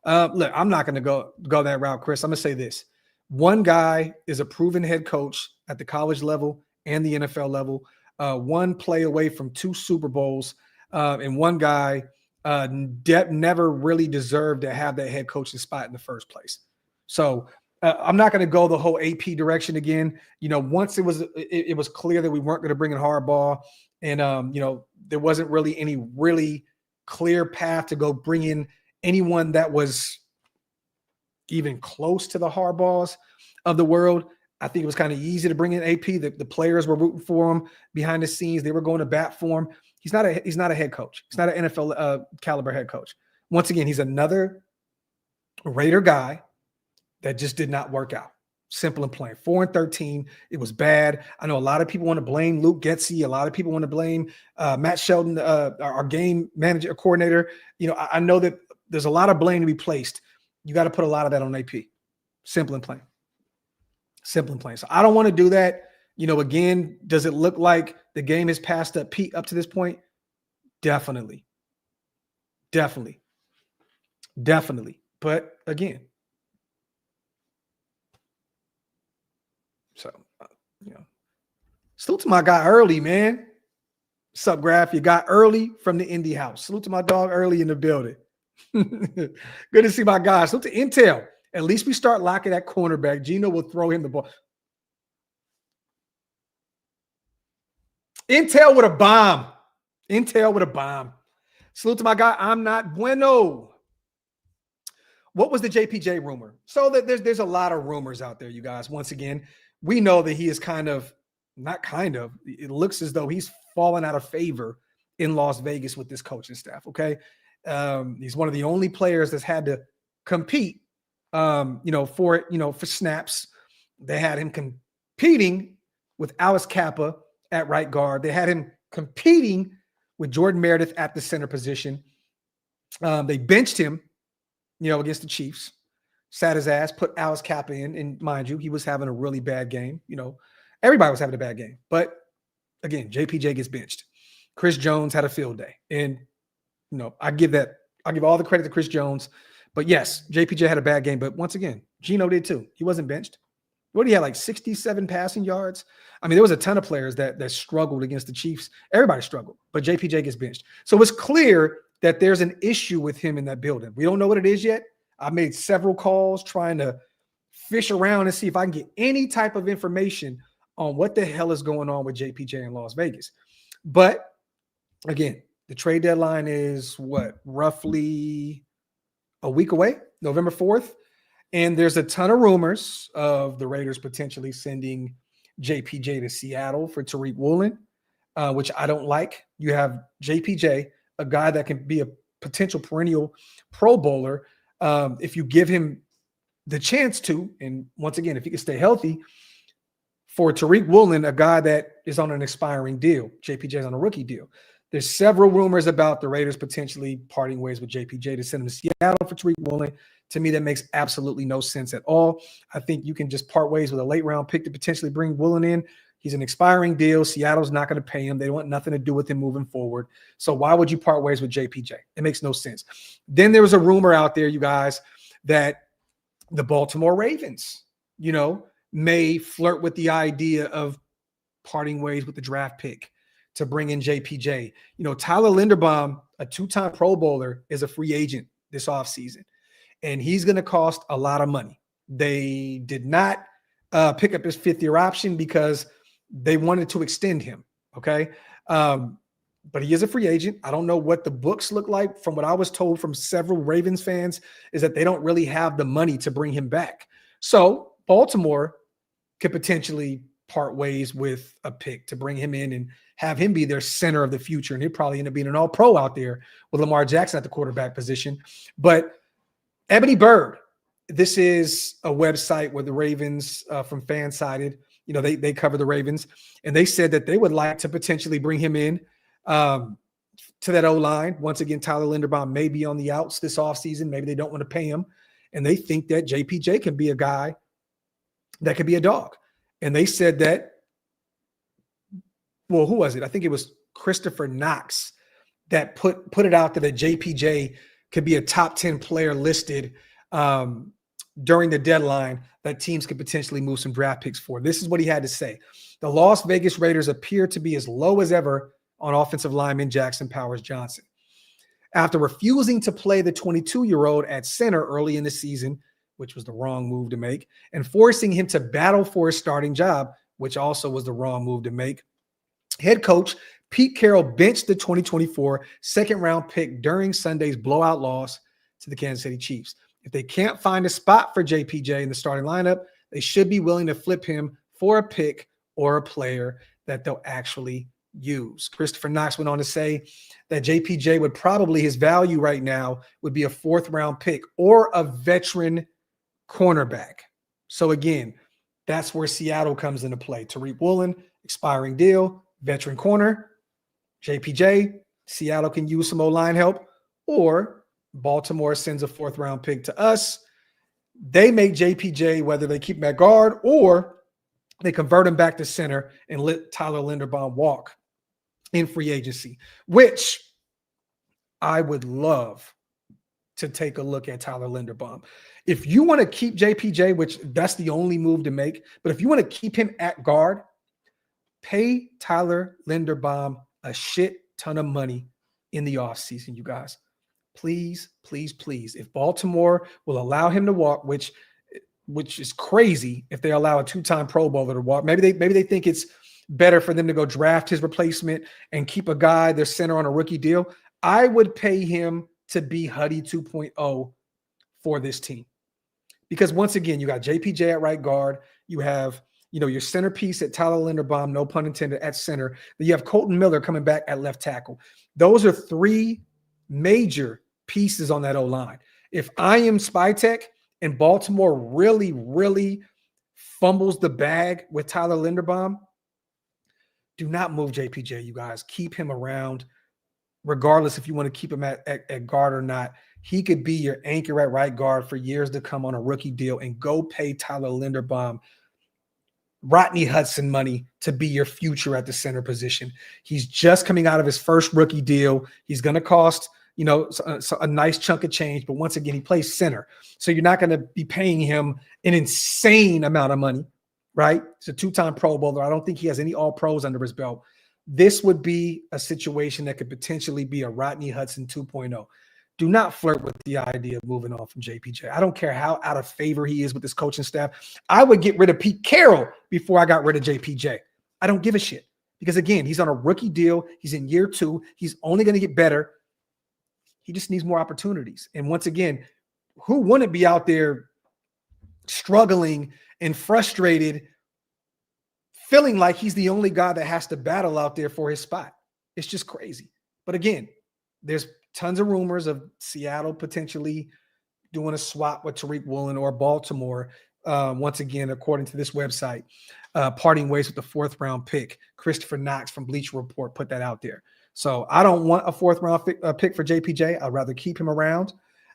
Look, I'm not going to go that route, Chris. I'm going to say this. One guy is a proven head coach at the college level and the NFL level, one play away from 2 Super Bowls, and one guy never really deserved to have that head coaching spot in the first place. So I'm not going to go the whole AP direction again. Once it was clear that we weren't going to bring in Harbaugh, and there wasn't really any really clear path to go bring in anyone that was even close to the Harbaughs of the world. I think it was kind of easy to bring in AP. The players were rooting for him behind the scenes. They were going to bat for him. He's not a head coach. He's not an NFL caliber head coach. Once again, he's another Raider guy that just did not work out. Simple and plain. 4-13. It was bad. I know a lot of people want to blame Luke Getsy. A lot of people want to blame Matt Sheldon, our game manager, coordinator. I know that there's a lot of blame to be placed. You got to put a lot of that on AP. Simple and plain. Simple and plain. So I don't want to do that. Again, does it look like the game has passed up Pete up to this point? Definitely. Definitely. But again, so, salute to my guy Early, man. What's up, Graphk? You got Early from the Indie House. Salute to my dog Early in the building. Good to see my guys. Salute to Intel. At least we start locking that cornerback. Gino will throw him the ball. Intel with a bomb. Salute to my guy. I'm not bueno. What was the JPJ rumor? So that there's a lot of rumors out there, you guys. Once again, we know that he is it looks as though he's fallen out of favor in Las Vegas with this coaching staff. Okay. He's one of the only players that's had to compete, for snaps. They had him competing with Alice Kappa at right guard. They had him competing with Jordan Meredith at the center position. They benched him, against the Chiefs. Sat his ass, put Alice Kappa in, and mind you, he was having a really bad game. Everybody was having a bad game. But again, JPJ gets benched. Chris Jones had a field day. And, I give all the credit to Chris Jones. But yes, JPJ had a bad game. But once again, Gino did too. He wasn't benched. What did he have, like 67 passing yards? I mean, there was a ton of players that struggled against the Chiefs. Everybody struggled, but JPJ gets benched. So it's clear that there's an issue with him in that building. We don't know what it is yet. I made several calls trying to fish around and see if I can get any type of information on what the hell is going on with JPJ in Las Vegas. But again, the trade deadline is roughly a week away, November 4th. And there's a ton of rumors of the Raiders potentially sending JPJ to Seattle for Tariq Woolen, which I don't like. You have JPJ, a guy that can be a potential perennial Pro Bowler if you give him the chance to. And once again, if he can stay healthy, for Tariq Woolen, a guy that is on an expiring deal. JPJ is on a rookie deal. There's several rumors about the Raiders potentially parting ways with JPJ to send him to Seattle for Tariq Woolen. To me, that makes absolutely no sense at all. I think you can just part ways with a late round pick to potentially bring Woolen in. He's an expiring deal. Seattle's not going to pay him. They want nothing to do with him moving forward. So why would you part ways with JPJ? It makes no sense. Then there was a rumor out there, you guys, that the Baltimore Ravens, may flirt with the idea of parting ways with the draft pick to bring in JPJ. Tyler Linderbaum, a 2-time Pro Bowler, is a free agent this offseason, and he's going to cost a lot of money. They did not pick up his 5th-year option because they wanted to extend him, okay? But he is a free agent. I don't know what the books look like. From what I was told from several Ravens fans is that they don't really have the money to bring him back. So Baltimore could potentially part ways with a pick to bring him in and have him be their center of the future. And he'll probably end up being an all-pro out there with Lamar Jackson at the quarterback position. But Ebony Bird, this is a website where the Ravens from Fansided, they cover the Ravens, and they said that they would like to potentially bring him in to that O-line. Once again, Tyler Linderbaum may be on the outs this offseason. Maybe they don't want to pay him. And they think that JPJ can be a guy that could be a dog. And they said that, well, who was it? I think it was Christopher Knox that put it out there that JPJ could be a top 10 player listed during the deadline that teams could potentially move some draft picks for. This is what he had to say. The Las Vegas Raiders appear to be as low as ever on offensive lineman Jackson Powers Johnson. After refusing to play the 22-year-old at center early in the season, which was the wrong move to make, and forcing him to battle for a starting job, which also was the wrong move to make, head coach Pete Carroll benched the 2024 second-round pick during Sunday's blowout loss to the Kansas City Chiefs. If they can't find a spot for JPJ in the starting lineup, they should be willing to flip him for a pick or a player that they'll actually use. Christopher Knox went on to say that JPJ would probably, his value right now would be a 4th-round pick or a veteran cornerback. So again, that's where Seattle comes into play. Tariq Woolen, expiring deal, veteran corner. JPJ, Seattle can use some O-line help, or Baltimore sends a 4th-round pick to us. They make JPJ, whether they keep him at guard or they convert him back to center and let Tyler Linderbaum walk in free agency, which I would love to take a look at Tyler Linderbaum. If you want to keep JPJ, which that's the only move to make, but if you want to keep him at guard, pay Tyler Linderbaum a shit ton of money in the offseason, you guys. Please, please, please. If Baltimore will allow him to walk, which is crazy if they allow a 2-time Pro Bowler to walk. Maybe they think it's better for them to go draft his replacement and keep a guy, their center, on a rookie deal. I would pay him to be Huddy 2.0 for this team. Because once again, you got JPJ at right guard. You have, your centerpiece at Tyler Linderbaum, no pun intended, at center. Then you have Colton Miller coming back at left tackle. Those are 3 major pieces on that O-line. If I am Spytech and Baltimore really, really fumbles the bag with Tyler Linderbaum, do not move JPJ, you guys. Keep him around, regardless if you want to keep him at guard or not. He could be your anchor at right guard for years to come on a rookie deal, and go pay Tyler Linderbaum Rodney Hudson money to be your future at the center position. He's just coming out of his first rookie deal. He's going to cost, a nice chunk of change, but once again, he plays center. So you're not going to be paying him an insane amount of money, right? He's a 2-time Pro Bowler. I don't think he has any All-Pros under his belt. This would be a situation that could potentially be a Rodney Hudson 2.0. Do not flirt with the idea of moving on from JPJ. I don't care how out of favor he is with this coaching staff. I would get rid of Pete Carroll before I got rid of JPJ. I don't give a shit. Because again, he's on a rookie deal. He's in year 2. He's only going to get better. He just needs more opportunities. And once again, who wouldn't be out there struggling and frustrated, feeling like he's the only guy that has to battle out there for his spot? It's just crazy. But again, there's tons of rumors of Seattle potentially doing a swap with Tariq Woolen, or Baltimore, once again, according to this website, parting ways with the 4th-round pick. Christopher Knox from Bleacher Report put that out there. So I don't want a 4th-round pick for JPJ. I'd rather keep him around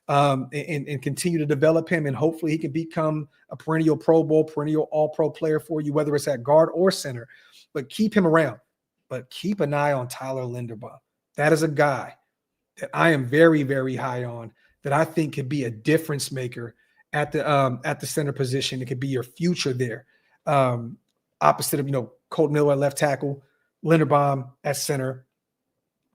and continue to develop him, and hopefully he can become a perennial Pro Bowl, perennial All-Pro player for you, whether it's at guard or center. But keep him around. But keep an eye on Tyler Linderbaum. That is a guy that I am very, very high on, that I think could be a difference maker at the center position. It could be your future there. Opposite of, Colton Miller at left tackle, Linderbaum at center.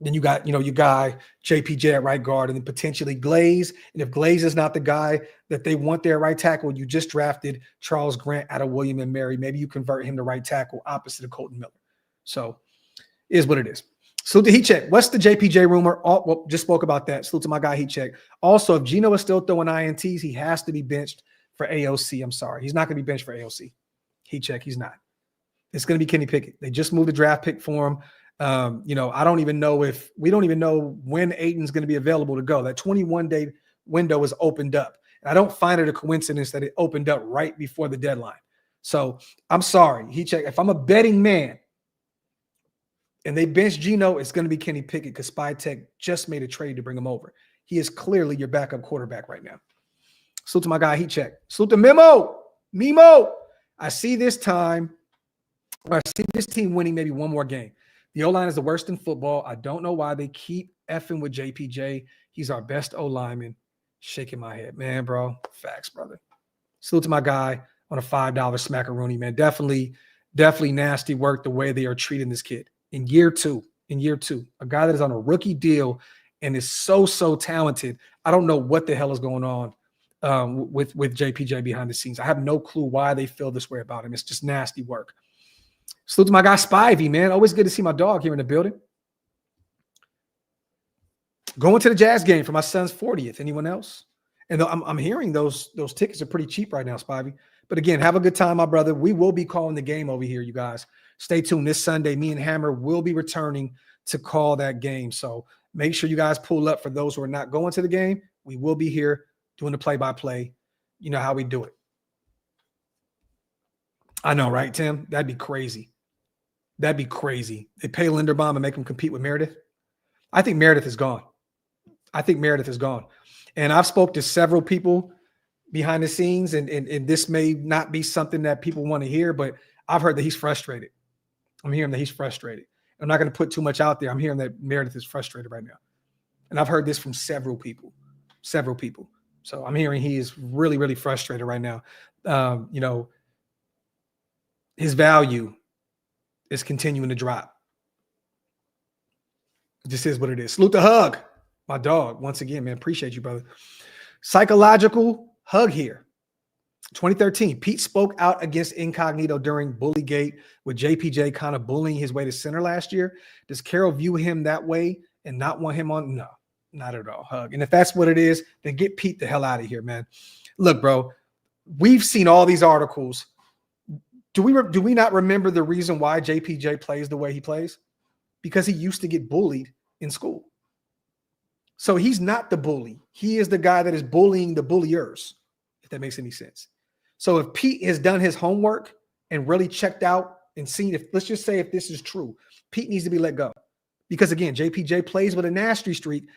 Then you got, your guy JPJ at right guard, and then potentially Glaze. And if Glaze is not the guy that they want there at right tackle, you just drafted Charles Grant out of William and Mary. Maybe you convert him to right tackle opposite of Colton Miller. So is what it is. Salute to Heat Check. What's the JPJ rumor? Just spoke about that. Salute to my guy Heat Check. Also, if Geno is still throwing INTs, he has to be benched for AOC. I'm sorry. He's not going to be benched for AOC. He's not. It's going to be Kenny Pickett. They just moved the draft pick for him. I don't even know we don't even know when Aiton's going to be available to go. That 21-day window is opened up. And I don't find it a coincidence that it opened up right before the deadline. So I'm sorry. If I'm a betting man and they bench Geno, it's going to be Kenny Pickett because Spytech just made a trade to bring him over. He is clearly your backup quarterback right now. Salute to my guy, Heat Check. Salute to Memo. I see this team winning maybe one more game. The O-line is the worst in football. I don't know why they keep effing with JPJ. He's our best O-lineman. Shaking my head. Man, bro. Facts, brother. Salute to my guy on a $5 smackaroonie, man. Definitely nasty work the way they are treating this kid. In year two, a guy that is on a rookie deal and is so talented. I don't know what the hell is going on with JPJ behind the scenes. I have no clue why they feel this way about him. It's just nasty work. Salute to my guy Spivey, man. Always good to see my dog here in the building. Going to the Jazz game for my son's 40th. Anyone else? And I'm hearing those tickets are pretty cheap right now, Spivey. But again, have a good time, my brother. We will be calling the game over here, you guys. Stay tuned. This Sunday, me and Hammer will be returning to call that game. So make sure you guys pull up for those who are not going to the game. We will be here doing the play-by-play. You know how we do it. I know, right, Tim? That'd be crazy. They pay Linderbaum and make him compete with Meredith. I think Meredith is gone. And I've spoke to several people behind the scenes, and this may not be something that people want to hear, but I've heard that he's frustrated. I'm hearing that he's frustrated. I'm not going to put too much out there. I'm hearing that Meredith is frustrated right now. And I've heard this from several people. So I'm hearing he is really frustrated right now. His value is continuing to drop. This is what it is. Salute the Hug, my dog. Once again, man, appreciate you, brother. Psychological hug here. 2013, Pete spoke out against Incognito during Bullygate with JPJ kind of bullying his way to center last year. Does Carroll view him that way and not want him on? No, not at all. Hug. And if that's what it is, then get Pete the hell out of here, man. Look, bro, we've seen all these articles. Do we not remember the reason why JPJ plays the way he plays? Because he used to get bullied in school. So he's not the bully. He is the guy that is bullying the bulliers, if that makes any sense. So if Pete has done his homework and really checked out and seen if, let's just say if this is true, Pete needs to be let go. Because again, JPJ plays with a nasty streak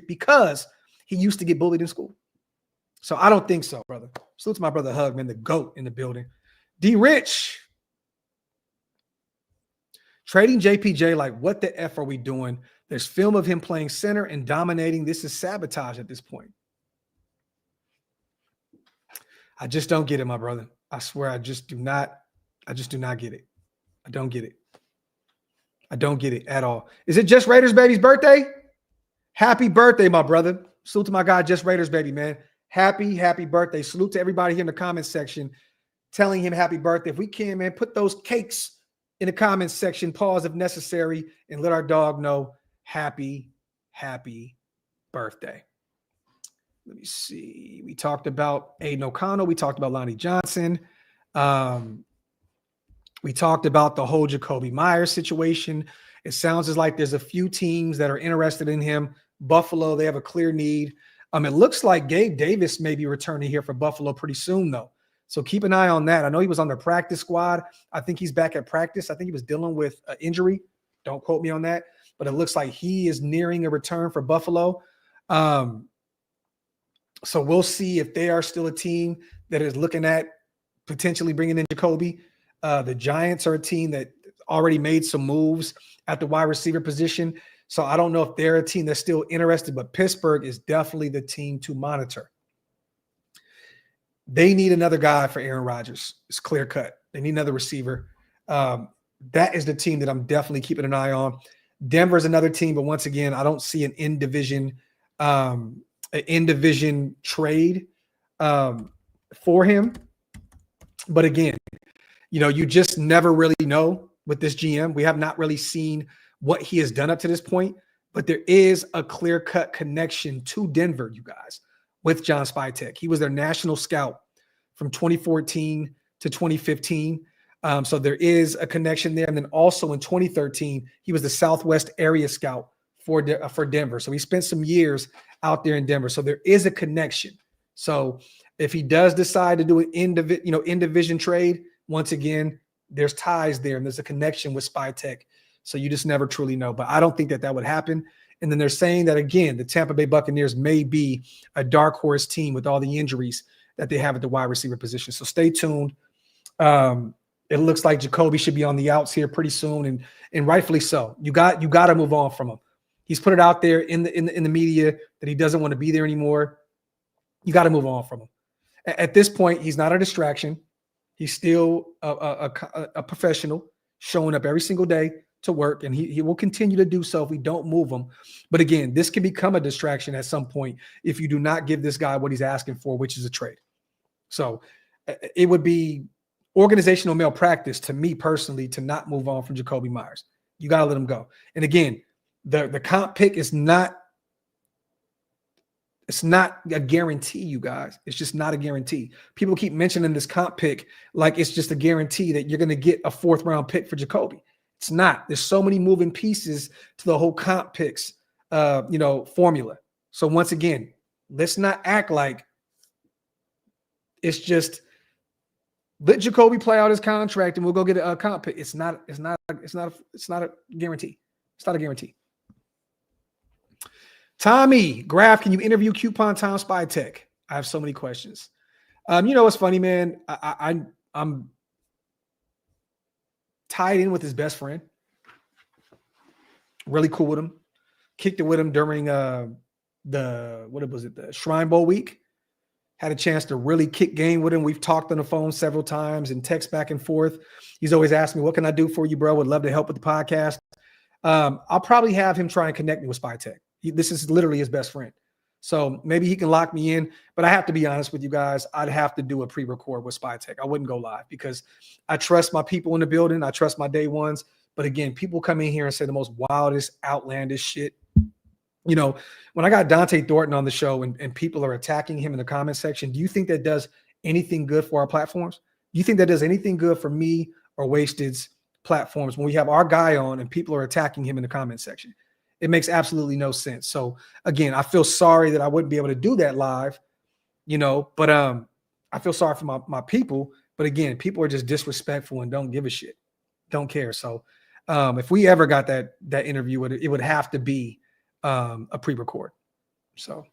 because he used to get bullied in school. So I don't think so, brother. Salute to my brother Hug, man, the GOAT in the building. D Rich. Trading JPJ, like what the F are we doing? There's film of him playing center and dominating. This is sabotage at this point. I just don't get it, my brother. I swear I just do not get it. I don't get it at all. Is it Just Raiders Baby's birthday? Happy birthday, my brother. Salute to my guy, Just Raiders Baby, man. Happy birthday. Salute to everybody here in the comments section telling him happy birthday. If we can, man, put those cakes in the comments section, pause if necessary, and let our dog know happy birthday. Let me see. We talked about Aiden O'Connell. We talked about Lonnie Johnson. We talked about the whole Jacoby Myers situation. It sounds like there's a few teams that are interested in him. Buffalo, they have a clear need. It looks like Gabe Davis may be returning here for Buffalo pretty soon, though. So keep an eye on that. I know he was on the practice squad. I think he's back at practice. I think he was dealing with an injury. Don't quote me on that. But it looks like he is nearing a return for Buffalo. So we'll see if they are still a team that is looking at potentially bringing in Jacoby. The Giants are a team that already made some moves at the wide receiver position. So I don't know if they're a team that's still interested, but Pittsburgh is definitely the team to monitor. They need another guy for Aaron Rodgers. It's clear cut. They need another receiver. That is the team that I'm definitely keeping an eye on. Denver's another team, but once again, I don't see an in-division trade for him. But again, you just never really know with this GM. We have not really seen what he has done up to this point, but there is a clear-cut connection to Denver, you guys, with John Spytek. He was their national scout from 2014 to 2015. So there is a connection there. And then also in 2013, he was the Southwest area scout for Denver. So he spent some years out there in Denver. So there is a connection. So if he does decide to do an in-division trade, once again, there's ties there and there's a connection with Spy Tech. So you just never truly know. But I don't think that would happen. And then they're saying that, again, the Tampa Bay Buccaneers may be a dark horse team with all the injuries that they have at the wide receiver position. So stay tuned. It looks like Jacoby should be on the outs here pretty soon, and rightfully so. You got to move on from him. He's put it out there in the media that he doesn't want to be there anymore. You got to move on from him. At this point, he's not a distraction. He's still a professional, showing up every single day to work, and he will continue to do so if we don't move him. But again, this can become a distraction at some point if you do not give this guy what he's asking for, which is a trade. So it would be organizational malpractice to me personally to not move on from Jacoby Myers. You got to let him go. And again, the comp pick is not a guarantee, you guys. It's just not a guarantee. People keep mentioning this comp pick like it's just a guarantee that you're going to get a 4th round pick for Jacoby. It's not. There's so many moving pieces to the whole comp picks formula. So once again, let's not act like it's just let Jacoby play out his contract and we'll go get a comp pick. It's not a guarantee. It's not a guarantee. Tommy, Graphk, can you interview Coupon Tom Spy Tech? I have so many questions. What's funny, man? I'm tied in with his best friend. Really cool with him. Kicked it with him during the Shrine Bowl week. Had a chance to really kick game with him. We've talked on the phone several times and text back and forth. He's always asked me, what can I do for you, bro? Would love to help with the podcast. I'll probably have him try and connect me with Spy Tech. This is literally his best friend. So maybe he can lock me in. But I have to be honest with you guys. I'd have to do a pre-record with Spy Tech. I wouldn't go live because I trust my people in the building. I trust my day ones. But again, people come in here and say the most wildest, outlandish shit. When I got Dante Thornton on the show and people are attacking him in the comment section, do you think that does anything good for our platforms? Do you think that does anything good for me or Wasted's platforms when we have our guy on and people are attacking him in the comment section? It makes absolutely no sense. So again, I feel sorry that I wouldn't be able to do that live, but I feel sorry for my people. But again, people are just disrespectful and don't give a shit, don't care. So if we ever got that interview, it would have to be a pre-record. So,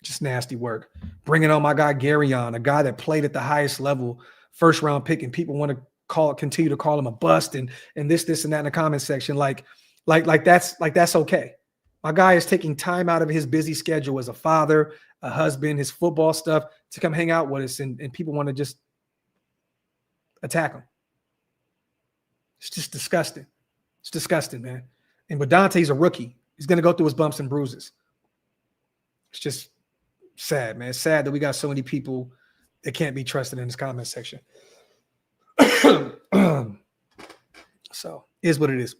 just nasty work. Bringing on my guy Gary on, a guy that played at the highest level, 1st round pick, and people want to continue to call him a bust and this and that in the comment section. Like that's okay. My guy is taking time out of his busy schedule as a father, a husband, his football stuff to come hang out with us, and people want to just attack him. It's just disgusting. It's disgusting, man. But Dante's a rookie. He's going to go through his bumps and bruises. It's just sad, man. It's sad that we got so many people that can't be trusted in this comment section. So, is what it is.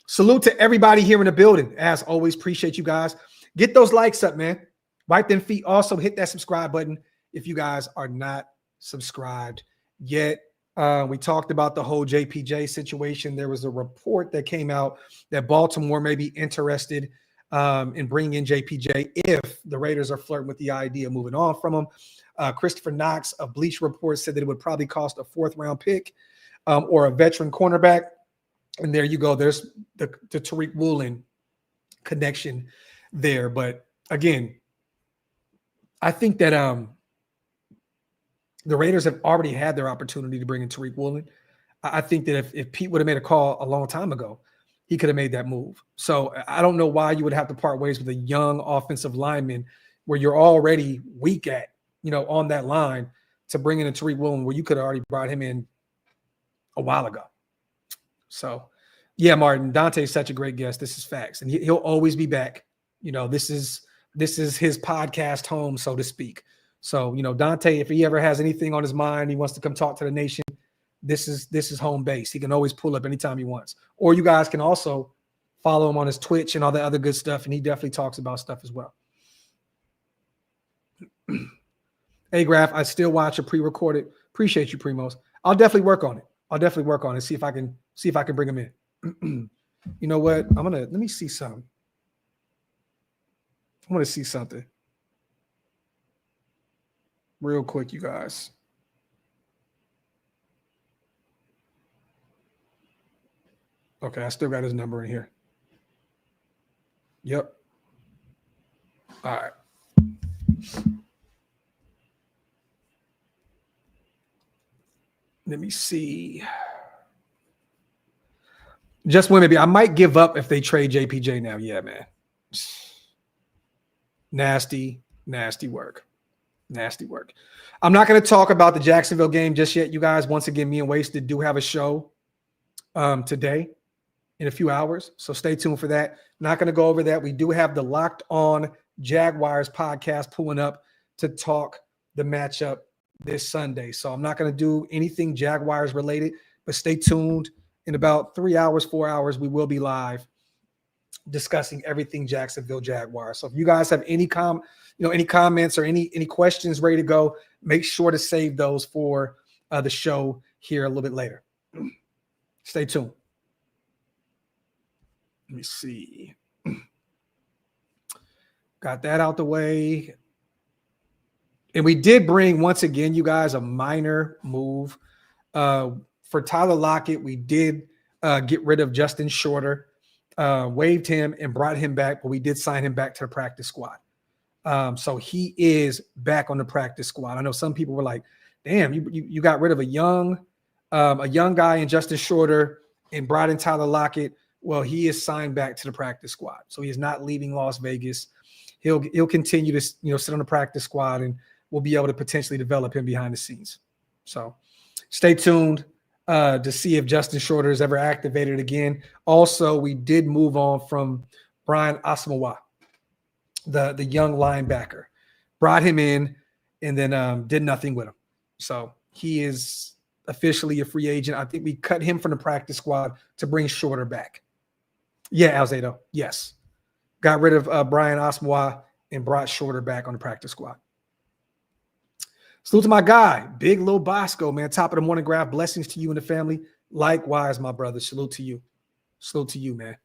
Salute to everybody here in the building. As always, appreciate you guys. Get those likes up, man. Wipe them feet. Also, hit that subscribe button if you guys are not subscribed yet. We talked about the whole JPJ situation. There was a report that came out that Baltimore may be interested in bringing in JPJ if the Raiders are flirting with the idea of moving on from him. Christopher Knox of Bleach Report said that it would probably cost a 4th round pick or a veteran cornerback. And there you go. There's the Tariq Woolen connection there. But again, I think that the Raiders have already had their opportunity to bring in Tariq Woolen. I think that if Pete would have made a call a long time ago, he could have made that move. So I don't know why you would have to part ways with a young offensive lineman where you're already weak at, on that line to bring in a Tariq Woolen where you could have already brought him in a while ago. So, yeah, Martin, Dante is such a great guest. This is facts. And he'll always be back. This is his podcast home, so to speak. So, Dante, if he ever has anything on his mind, he wants to come talk to the nation, this is home base. He can always pull up anytime he wants. Or you guys can also follow him on his Twitch and all the other good stuff, and he definitely talks about stuff as well. Hey, Graphk, I still watch a pre-recorded Appreciate you, Primos. I'll definitely work on it. See if I can bring them in. You know what? Let me see something. I want to see something real quick, you guys. Okay, I still got his number in here. Yep. All right. Let me see. Just win, maybe. I might give up if they trade JPJ now. Yeah, man. Nasty work. Nasty work. I'm not going to talk about the Jacksonville game just yet, you guys. Once again, me and Wasted do have a show today in a few hours, so stay tuned for that. Not going to go over that. We do have the Locked On Jaguars podcast pulling up to talk the matchup this Sunday. So I'm not going to do anything Jaguars related, but stay tuned. In about 3 hours, 4 hours, we will be live discussing everything Jacksonville Jaguars. So if you guys have any comments or any questions ready to go, make sure to save those for the show here a little bit later. Stay tuned. Let me see. Got that out the way. And we did bring, once again, you guys, a minor move. For Tyler Lockett, we did get rid of Justin Shorter, waived him and brought him back, but we did sign him back to the practice squad. So he is back on the practice squad. I know some people were like, damn, you got rid of a young guy in Justin Shorter and brought in Tyler Lockett. Well, he is signed back to the practice squad. So he is not leaving Las Vegas. He'll continue to sit on the practice squad, and we'll be able to potentially develop him behind the scenes. So stay tuned to see if Justin Shorter is ever activated again. Also, we did move on from Brian Asamoah, the young linebacker. Brought him in and then did nothing with him. So he is officially a free agent. I think we cut him from the practice squad to bring Shorter back. Yeah, Alzado. Yes. Got rid of Brian Asamoah and brought Shorter back on the practice squad. Salute to my guy, Big Lil Bosco, man. Top of the morning, Graphk. Blessings to you and the family. Likewise, my brother. Salute to you. Salute to you, man.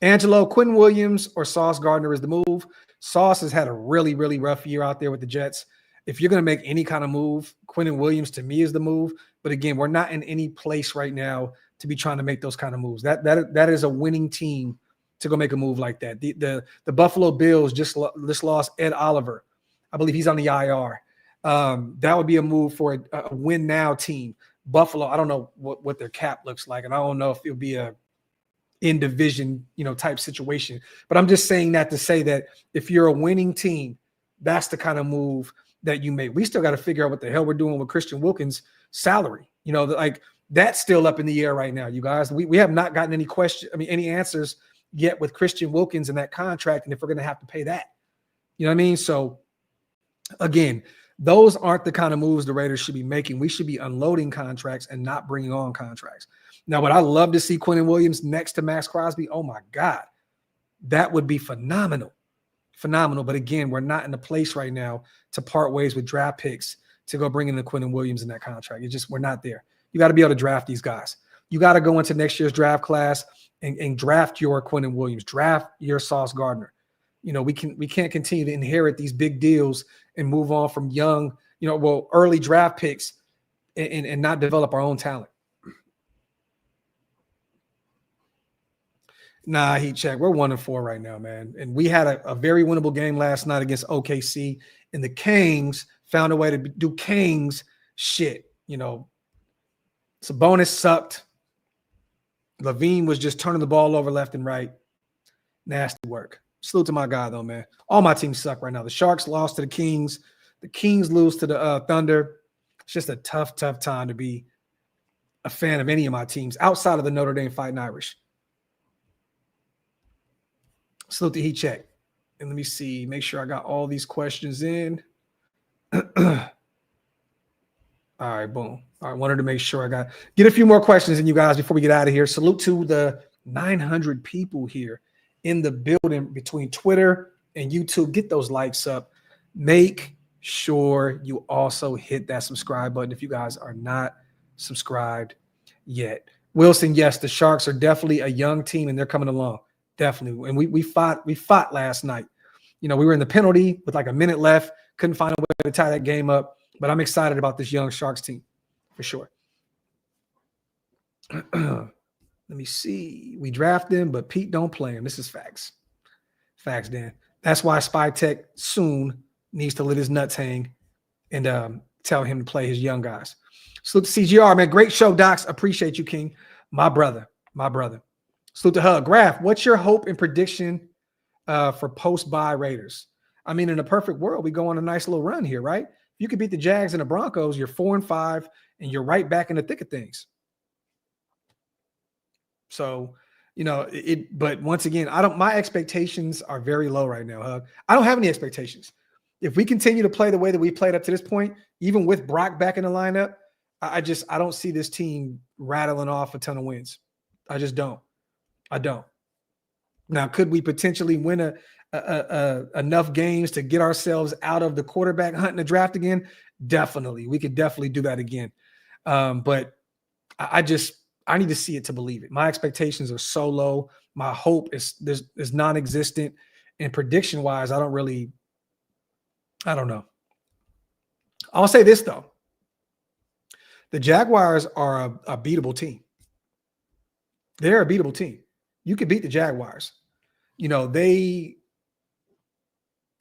Angelo, Quinn Williams or Sauce Gardner is the move. Sauce has had a really, really rough year out there with the Jets. If you're going to make any kind of move, Quinn Williams to me is the move. But again, we're not in any place right now to be trying to make those kind of moves. That is a winning team to go make a move like that. The Buffalo Bills just lost Ed Oliver. I believe he's on the IR. That would be a move for a win now team. Buffalo, I don't know what their cap looks like, and I don't know if it'll be a in division, type situation. But I'm just saying that to say that if you're a winning team, that's the kind of move that you make. We still got to figure out what the hell we're doing with Christian Wilkins' salary. That's still up in the air right now, you guys. We have not gotten any answers yet with Christian Wilkins and that contract, and if we're going to have to pay that. You know what I mean? So again, those aren't the kind of moves the Raiders should be making. We should be unloading contracts and not bringing on contracts. Now, would I love to see Quinn Williams next to Max Crosby? Oh, my God. That would be phenomenal. Phenomenal. But again, we're not in a place right now to part ways with draft picks to go bring in the Quinn Williams in that contract. We're not there. You got to be able to draft these guys. You got to go into next year's draft class and draft your Quinn Williams, draft your Sauce Gardner. We can't continue to inherit these big deals and move on from young, early draft picks and not develop our own talent. Nah, heat check. We're 1-4 right now, man. And we had a very winnable game last night against OKC, and the Kings found a way to do Kings shit. Sabonis sucked. Levine was just turning the ball over left and right. Nasty work. Salute to my guy, though, man. All my teams suck right now. The Sharks lost to the Kings. The Kings lose to the Thunder. It's just a tough time to be a fan of any of my teams outside of the Notre Dame Fighting Irish. Salute to heat check. And let me see. Make sure I got all these questions in. All right, boom. I wanted to make sure I get a few more questions in, you guys, before we get out of here. Salute to the 900 people here in the building between Twitter and YouTube. Get those likes up. Make sure you also hit that subscribe button if you guys are not subscribed yet. Wilson, yes, the Sharks are definitely a young team and they're coming along. Definitely. And we fought last night. We were in the penalty with like a minute left, couldn't find a way to tie that game up. But I'm excited about this young Sharks team for sure. Let me see. We draft him, but Pete don't play him. This is facts. Facts, Dan. That's why Spy Tech soon needs to let his nuts hang and tell him to play his young guys. Salute to CGR, man. Great show, Docs. Appreciate you, King. My brother. Salute to Hug. Graphk, what's your hope and prediction for post-bye Raiders? I mean, in a perfect world, we go on a nice little run here, right? If you could beat the Jags and the Broncos, you're 4-5, and you're right back in the thick of things. So, but once again, my expectations are very low right now, Hug. I don't have any expectations. If we continue to play the way that we played up to this point, even with Brock back in the lineup, I don't see this team rattling off a ton of wins. I just don't. I don't. Now, could we potentially win enough games to get ourselves out of the quarterback hunt in the draft again? Definitely. We could definitely do that again. But I need to see it to believe it. My expectations are so low. My hope is non-existent. And prediction-wise, I don't know. I'll say this, though. The Jaguars are a beatable team. They're a beatable team. You could beat the Jaguars. They,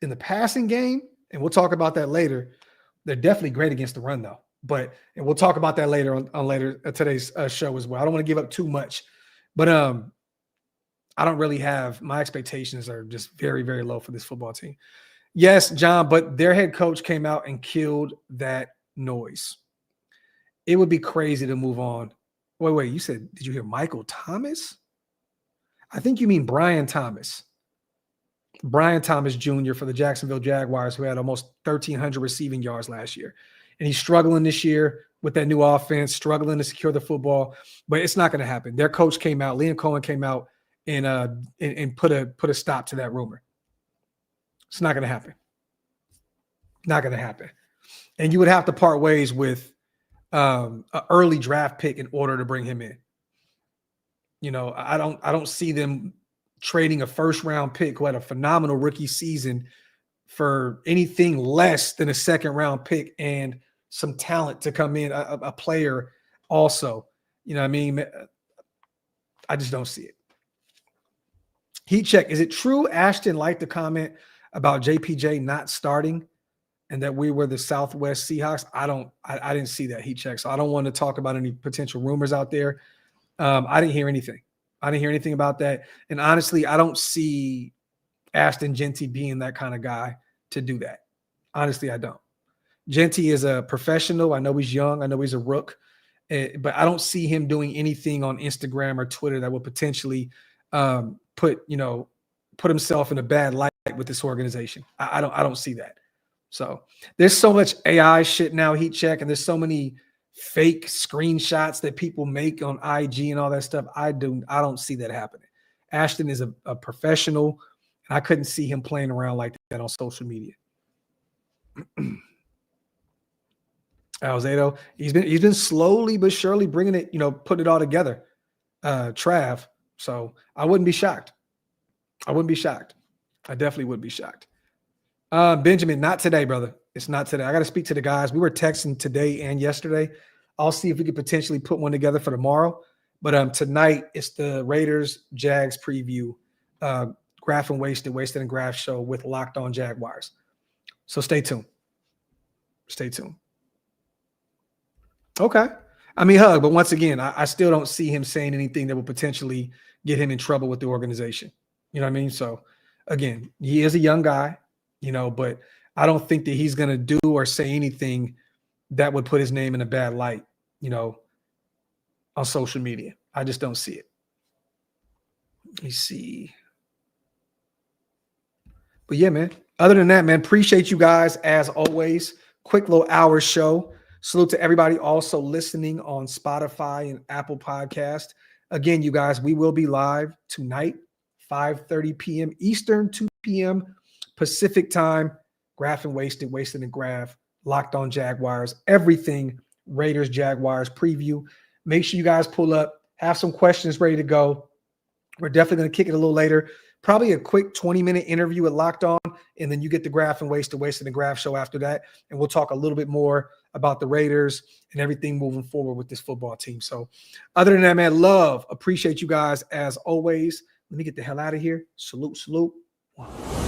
in the passing game, and we'll talk about that later, they're definitely great against the run, though. And we'll talk about that later on later today's show as well. I don't want to give up too much, but I don't really have, my expectations are just very, very low for this football team. Yes, John, but their head coach came out and killed that noise. It would be crazy to move on. Wait, you said, did you hear Michael Thomas? I think you mean Brian Thomas. Brian Thomas Jr. for the Jacksonville Jaguars, who had almost 1,300 receiving yards last year. And he's struggling this year with that new offense, struggling to secure the football. But it's not going to happen. Their coach came out, Liam Cohen came out and put a stop to that rumor. It's not going to happen. Not going to happen. And you would have to part ways with an early draft pick in order to bring him in. I don't see them trading a first-round pick who had a phenomenal rookie season for anything less than a second-round pick and some talent to come in, a player also. I mean? I just don't see it. Heat check. Is it true Ashton liked the comment about JPJ not starting and that we were the Southwest Seahawks? I didn't see that, Heat check. So I don't want to talk about any potential rumors out there. I didn't hear anything. I didn't hear anything about that. And honestly, I don't see Ashton Genty being that kind of guy to do that. Honestly, I don't. Genty is a professional. I know he's young. I know he's a rook. But I don't see him doing anything on Instagram or Twitter that would potentially put himself in a bad light with this organization. I don't see that. So there's so much AI shit now, Heat check, and there's so many fake screenshots that people make on IG and all that stuff. I don't see that happening. Ashton is a professional, and I couldn't see him playing around like that on social media. Alzado, he's been slowly but surely bringing it, putting it all together. Trav. So I wouldn't be shocked. I definitely would be shocked. Benjamin, not today, brother. It's not today. I got to speak to the guys. We were texting today and yesterday. I'll see if we could potentially put one together for tomorrow. But tonight it's the Raiders Jags preview, Graphk and Wasted and Graphk show with Locked On Jaguars. So stay tuned. Okay. I mean, Hug, but once again, I still don't see him saying anything that would potentially get him in trouble with the organization. You know what I mean? So again, he is a young guy, but I don't think that he's going to do or say anything that would put his name in a bad light, on social media. I just don't see it. Let me see. But yeah, man, other than that, man, appreciate you guys as always. Quick little hour show. Salute to everybody also listening on Spotify and Apple Podcast. Again, you guys, we will be live tonight, 5:30 p.m. Eastern, 2 p.m. Pacific time. Graphk and Wasted, Wasted and Graphk, Locked On Jaguars, everything Raiders, Jaguars preview. Make sure you guys pull up, have some questions ready to go. We're definitely going to kick it a little later. Probably a quick 20-minute interview with Locked On, and then you get the Graphk and Wasted, Wasted and Graphk show after that. And we'll talk a little bit more about the Raiders and everything moving forward with this football team. So other than that, man, appreciate you guys as always. Let me get the hell out of here. Salute, salute. Wow.